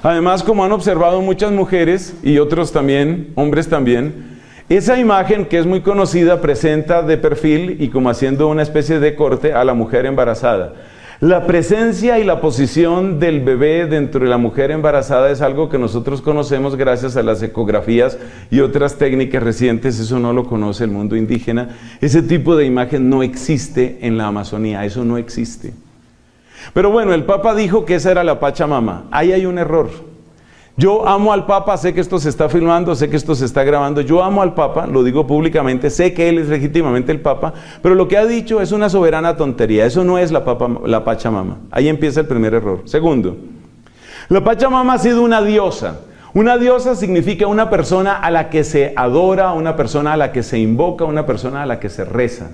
Speaker 1: Además, como han observado muchas mujeres y otros también, hombres también, esa imagen que es muy conocida presenta de perfil y como haciendo una especie de corte a la mujer embarazada. La presencia y la posición del bebé dentro de la mujer embarazada es algo que nosotros conocemos gracias a las ecografías y otras técnicas recientes. Eso no lo conoce el mundo indígena. Ese tipo de imagen no existe en la Amazonía, eso no existe. Pero bueno, el Papa dijo que esa era la Pachamama. Ahí hay un error. Yo amo al Papa, sé que esto se está filmando, sé que esto se está grabando. Yo amo al Papa, lo digo públicamente, sé que él es legítimamente el Papa, pero lo que ha dicho es una soberana tontería. Eso no es la Pachamama. Ahí empieza el primer error. Segundo, la Pachamama ha sido una diosa. Una diosa significa una persona a la que se adora, una persona a la que se invoca, una persona a la que se reza.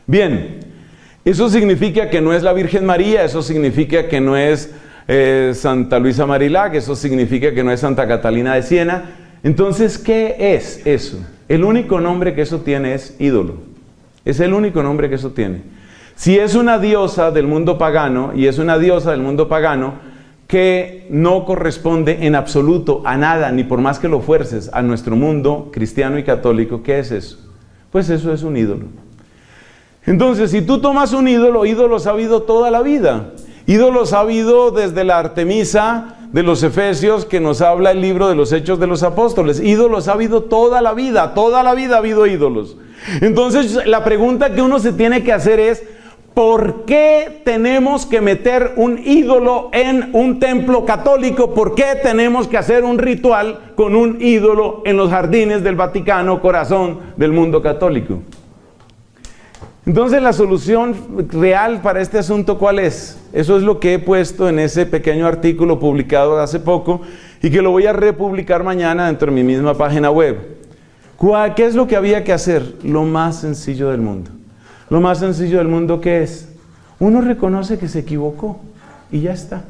Speaker 1: Bien, eso significa que no es la Virgen María, eso significa que no es Santa Luisa Marilac, eso significa que no es Santa Catalina de Siena. Entonces, ¿qué es eso? El único nombre que eso tiene es ídolo. Es el único nombre que eso tiene. Si es una diosa del mundo pagano, y es una diosa del mundo pagano, que no corresponde en absoluto a nada, ni por más que lo fuerces, a nuestro mundo cristiano y católico. ¿Qué es eso? Pues eso es un ídolo. Entonces, si tú tomas un ídolo, ídolos ha habido toda la vida. Ídolos ha habido desde la Artemisa de los Efesios, que nos habla el libro de los Hechos de los Apóstoles. Ídolos ha habido toda la vida ha habido ídolos. Entonces, la pregunta que uno se tiene que hacer es, ¿por qué tenemos que meter un ídolo en un templo católico? ¿Por qué tenemos que hacer un ritual con un ídolo en los jardines del Vaticano, corazón del mundo católico? Entonces, la solución real para este asunto, ¿cuál es? Eso es lo que he puesto en ese pequeño artículo publicado hace poco y que lo voy a republicar mañana dentro de mi misma página web. ¿Qué es lo que había que hacer? Lo más sencillo del mundo. Lo más sencillo del mundo, ¿qué es? Uno reconoce que se equivocó y ya está.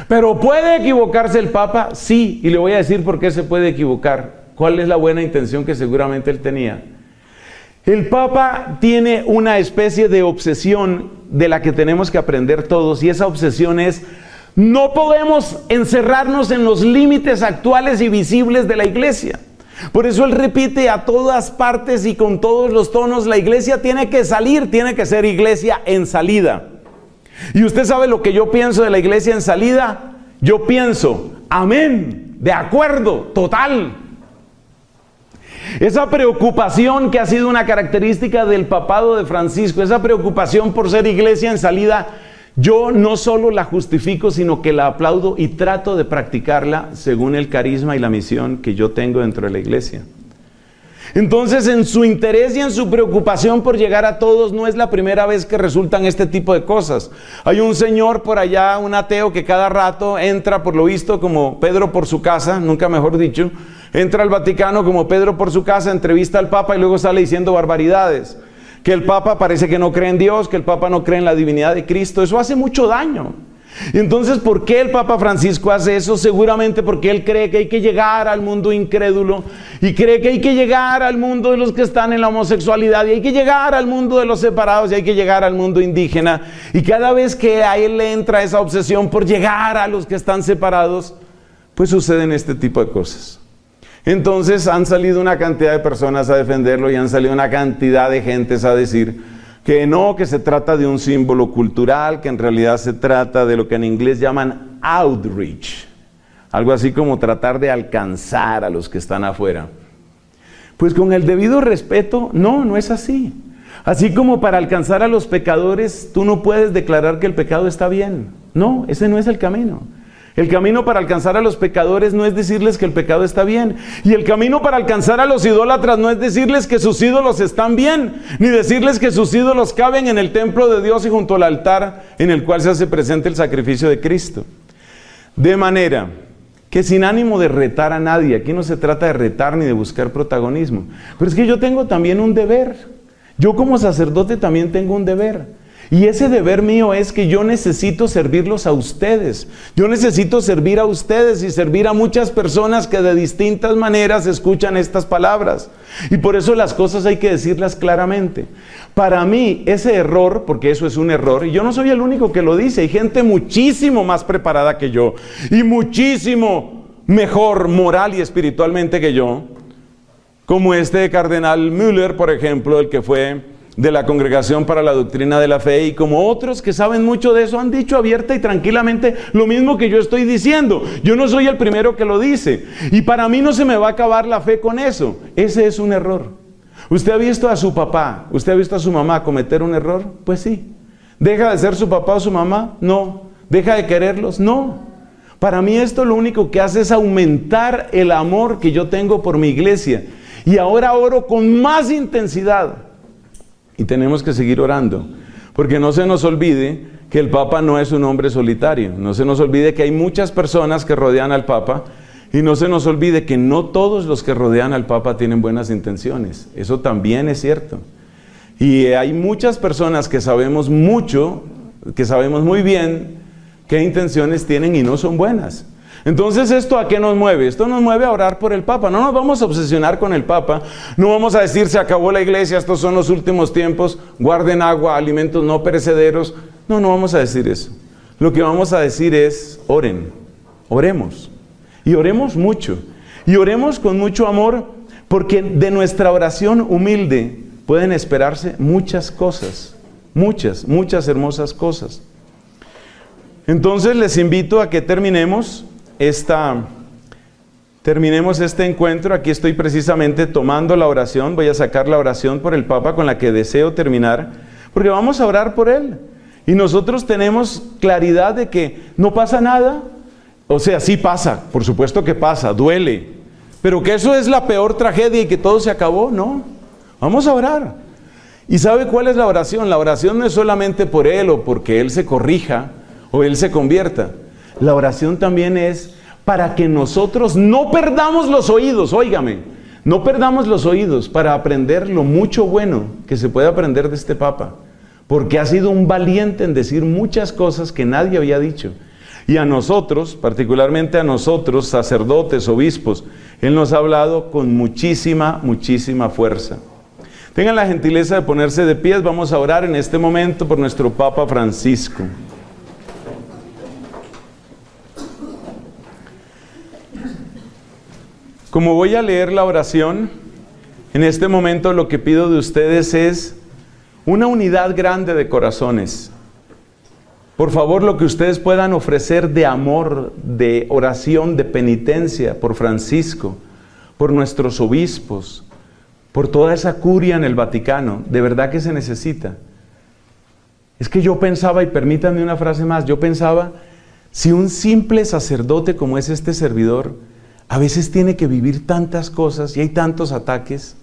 Speaker 1: ¿Pero puede equivocarse el Papa? Sí, y le voy a decir por qué se puede equivocar. ¿Cuál es la buena intención que seguramente él tenía? El Papa tiene una especie de obsesión de la que tenemos que aprender todos, y esa obsesión es: no podemos encerrarnos en los límites actuales y visibles de la iglesia. Por eso él repite a todas partes y con todos los tonos: la iglesia tiene que salir, tiene que ser iglesia en salida. ¿Y usted sabe lo que yo pienso de la iglesia en salida? Yo pienso, amén, de acuerdo, total. Esa preocupación que ha sido una característica del papado de Francisco, esa preocupación por ser iglesia en salida, yo no solo la justifico, sino que la aplaudo y trato de practicarla según el carisma y la misión que yo tengo dentro de la iglesia. Entonces, en su interés y en su preocupación por llegar a todos, no es la primera vez que resultan este tipo de cosas. Hay un señor por allá, un ateo, que cada rato entra, por lo visto, como Pedro por su casa, nunca mejor dicho, entra al Vaticano como Pedro por su casa, entrevista al Papa y luego sale diciendo barbaridades. Que el Papa parece que no cree en Dios, que el Papa no cree en la divinidad de Cristo. Eso hace mucho daño. Entonces, ¿por qué el Papa Francisco hace eso? Seguramente porque él cree que hay que llegar al mundo incrédulo, y cree que hay que llegar al mundo de los que están en la homosexualidad, y hay que llegar al mundo de los separados, y hay que llegar al mundo indígena. Y cada vez que a él le entra esa obsesión por llegar a los que están separados, pues suceden este tipo de cosas. Entonces han salido una cantidad de personas a defenderlo, y han salido una cantidad de gentes a decir que no, que se trata de un símbolo cultural, que en realidad se trata de lo que en inglés llaman outreach, algo así como tratar de alcanzar a los que están afuera. Pues con el debido respeto, no es así. Así como para alcanzar a los pecadores, tú no puedes declarar que el pecado está bien. No, ese no es el camino. El camino para alcanzar a los pecadores no es decirles que el pecado está bien. Y el camino para alcanzar a los idólatras no es decirles que sus ídolos están bien, ni decirles que sus ídolos caben en el templo de Dios y junto al altar en el cual se hace presente el sacrificio de Cristo. De manera que, sin ánimo de retar a nadie, aquí no se trata de retar ni de buscar protagonismo, pero es que yo tengo también un deber. Yo como sacerdote también tengo un deber. Y ese deber mío es que yo necesito servirlos a ustedes. Yo necesito servir a ustedes y servir a muchas personas que de distintas maneras escuchan estas palabras. Y por eso las cosas hay que decirlas claramente. Para mí, ese error, porque eso es un error, y yo no soy el único que lo dice, hay gente muchísimo más preparada que yo, y muchísimo mejor moral y espiritualmente que yo, como este cardenal Müller, por ejemplo, el que fue de la Congregación para la Doctrina de la Fe, y como otros que saben mucho de eso, han dicho abierta y tranquilamente lo mismo que yo estoy diciendo. Yo no soy el primero que lo dice, y para mí no se me va a acabar la fe con eso. Ese es un error. ¿Usted ha visto a su papá, usted ha visto a su mamá cometer un error? Pues sí. ¿Deja de ser su papá o su mamá? No. ¿Deja de quererlos? No. Para mí esto lo único que hace es aumentar el amor que yo tengo por mi iglesia, y ahora oro con más intensidad. Y tenemos que seguir orando, porque no se nos olvide que el Papa no es un hombre solitario. No se nos olvide que hay muchas personas que rodean al Papa, y no se nos olvide que no todos los que rodean al Papa tienen buenas intenciones. Eso también es cierto. Y hay muchas personas que sabemos mucho, que sabemos muy bien qué intenciones tienen y no son buenas. Entonces, ¿esto a qué nos mueve? Esto nos mueve a orar por el Papa. No nos vamos a obsesionar con el Papa. No vamos a decir, se acabó la iglesia, estos son los últimos tiempos, guarden agua, alimentos no perecederos. No vamos a decir eso. lo que vamos a decir es, oren, oremos. Y oremos mucho. Y oremos con mucho amor, porque de nuestra oración humilde pueden esperarse muchas cosas. Muchas hermosas cosas. Entonces les invito a que terminemos este encuentro. Aquí estoy precisamente tomando la oración. Voy a sacar la oración por el Papa con la que deseo terminar, porque vamos a orar por él. Y nosotros tenemos claridad de que no pasa nada. O sea, sí pasa, por supuesto que pasa, duele. Pero que eso es la peor tragedia y que todo se acabó, no. Vamos a orar. ¿Y sabe cuál es la oración? La oración no es solamente por él o porque él se corrija o él se convierta. La oración también es para que nosotros no perdamos los oídos, óigame, no perdamos los oídos para aprender lo mucho bueno que se puede aprender de este Papa, porque ha sido un valiente en decir muchas cosas que nadie había dicho. Y a nosotros, particularmente a nosotros, sacerdotes, obispos, él nos ha hablado con muchísima fuerza. Tengan la gentileza de ponerse de pies. Vamos a orar en este momento por nuestro Papa Francisco. Como voy a leer la oración, en este momento lo que pido de ustedes es una unidad grande de corazones. Por favor, lo que ustedes puedan ofrecer de amor, de oración, de penitencia por Francisco, por nuestros obispos, por toda esa curia en el Vaticano, de verdad que se necesita. Es que yo pensaba, y permítanme una frase más, yo pensaba, si un simple sacerdote como es este servidor, a veces tiene que vivir tantas cosas y hay tantos ataques,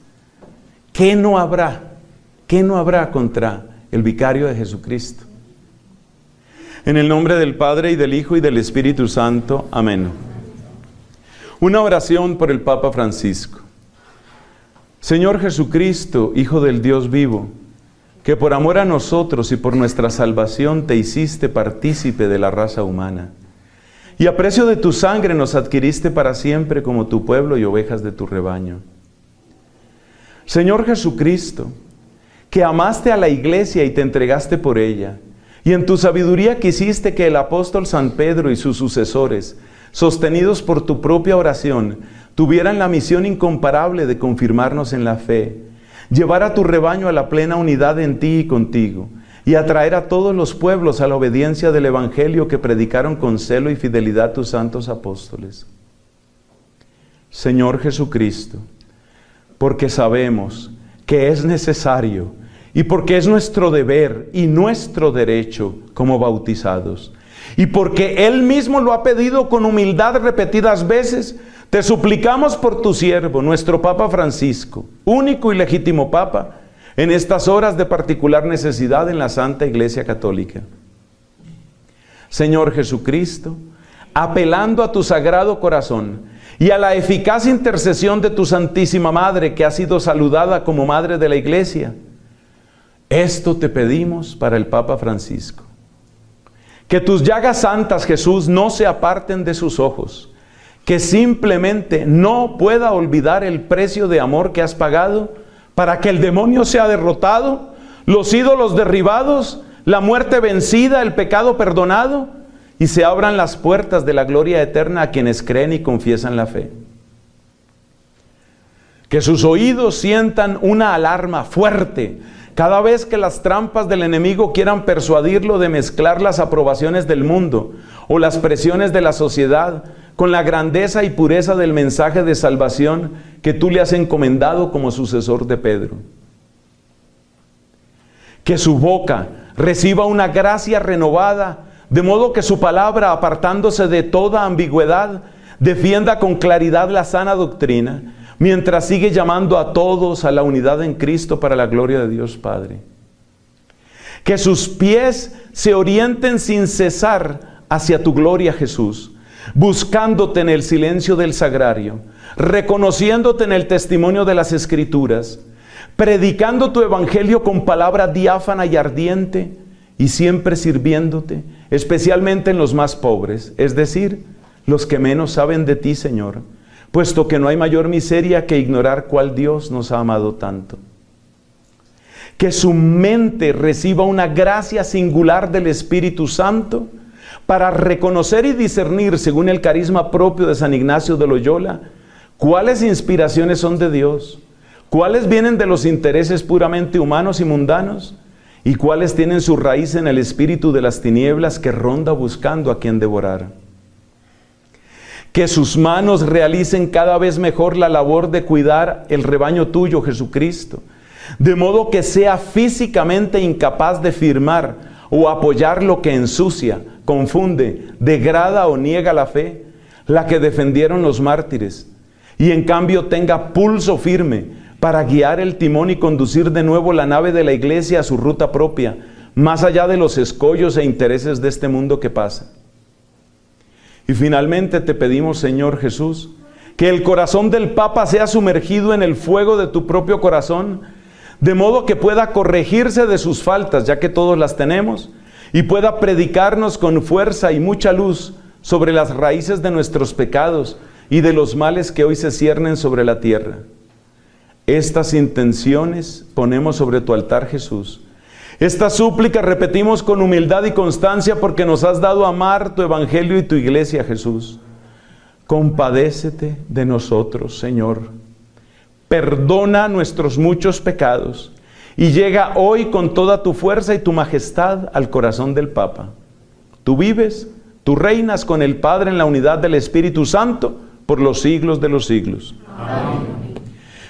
Speaker 1: ¿qué no habrá? ¿Qué no habrá contra el vicario de Jesucristo? En el nombre del Padre, y del Hijo, y del Espíritu Santo. Amén. Una oración por el Papa Francisco. Señor Jesucristo, Hijo del Dios vivo, que por amor a nosotros y por nuestra salvación te hiciste partícipe de la raza humana, y a precio de tu sangre nos adquiriste para siempre como tu pueblo y ovejas de tu rebaño. Señor Jesucristo, que amaste a la iglesia y te entregaste por ella, y en tu sabiduría quisiste que el apóstol San Pedro y sus sucesores, sostenidos por tu propia oración, tuvieran la misión incomparable de confirmarnos en la fe, llevar a tu rebaño a la plena unidad en ti y contigo, y atraer a todos los pueblos a la obediencia del Evangelio que predicaron con celo y fidelidad tus santos apóstoles. Señor Jesucristo, porque sabemos que es necesario y porque es nuestro deber y nuestro derecho como bautizados, y porque Él mismo lo ha pedido con humildad repetidas veces, te suplicamos por tu siervo, nuestro Papa Francisco, único y legítimo Papa, en estas horas de particular necesidad en la Santa Iglesia Católica. Señor Jesucristo, apelando a tu sagrado corazón y a la eficaz intercesión de tu Santísima Madre, que ha sido saludada como Madre de la Iglesia, esto te pedimos para el Papa Francisco. Que tus llagas santas, Jesús, no se aparten de sus ojos, que simplemente no pueda olvidar el precio de amor que has pagado para que el demonio sea derrotado, los ídolos derribados, la muerte vencida, el pecado perdonado, y se abran las puertas de la gloria eterna a quienes creen y confiesan la fe. Que sus oídos sientan una alarma fuerte cada vez que las trampas del enemigo quieran persuadirlo de mezclar las aprobaciones del mundo o las presiones de la sociedad con la grandeza y pureza del mensaje de salvación que tú le has encomendado como sucesor de Pedro. Que su boca reciba una gracia renovada, de modo que su palabra, apartándose de toda ambigüedad, defienda con claridad la sana doctrina, mientras sigue llamando a todos a la unidad en Cristo para la gloria de Dios Padre. Que sus pies se orienten sin cesar hacia tu gloria, Jesús, buscándote en el silencio del sagrario, reconociéndote en el testimonio de las Escrituras, predicando tu evangelio con palabra diáfana y ardiente, y siempre sirviéndote, especialmente en los más pobres, es decir, los que menos saben de ti, Señor, puesto que no hay mayor miseria que ignorar cuál Dios nos ha amado tanto. Que su mente reciba una gracia singular del Espíritu Santo, para reconocer y discernir, según el carisma propio de San Ignacio de Loyola, cuáles inspiraciones son de Dios, cuáles vienen de los intereses puramente humanos y mundanos, y cuáles tienen su raíz en el espíritu de las tinieblas que ronda buscando a quien devorar. Que sus manos realicen cada vez mejor la labor de cuidar el rebaño tuyo, Jesucristo, de modo que sea físicamente incapaz de firmar o apoyar lo que ensucia, confunde, degrada o niega la fe, la que defendieron los mártires, y en cambio tenga pulso firme para guiar el timón y conducir de nuevo la nave de la iglesia a su ruta propia, más allá de los escollos e intereses de este mundo que pasa. Y finalmente te pedimos, Señor Jesús, que el corazón del Papa sea sumergido en el fuego de tu propio corazón, de modo que pueda corregirse de sus faltas, ya que todos las tenemos, y pueda predicarnos con fuerza y mucha luz sobre las raíces de nuestros pecados y de los males que hoy se ciernen sobre la tierra. Estas intenciones ponemos sobre tu altar, Jesús. Esta súplica repetimos con humildad y constancia porque nos has dado a amar tu evangelio y tu iglesia, Jesús. Compadécete de nosotros, Señor. Perdona nuestros muchos pecados y llega hoy con toda tu fuerza y tu majestad al corazón del Papa. Tú vives, tú reinas con el Padre en la unidad del Espíritu Santo por los siglos de los siglos. Amén.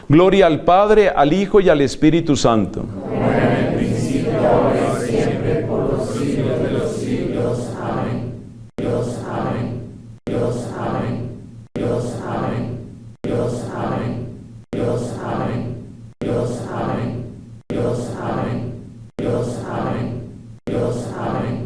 Speaker 1: Gloria al Padre, al Hijo y al Espíritu Santo.
Speaker 2: Como en el principio, ahora y siempre, por los siglos de los siglos. Amén. Dios, amén. Dios, amén. Dios, amén. Dios, amén. Dios, amén. Dios, amén. Dios, amén. Dios, amén. Dios, amén.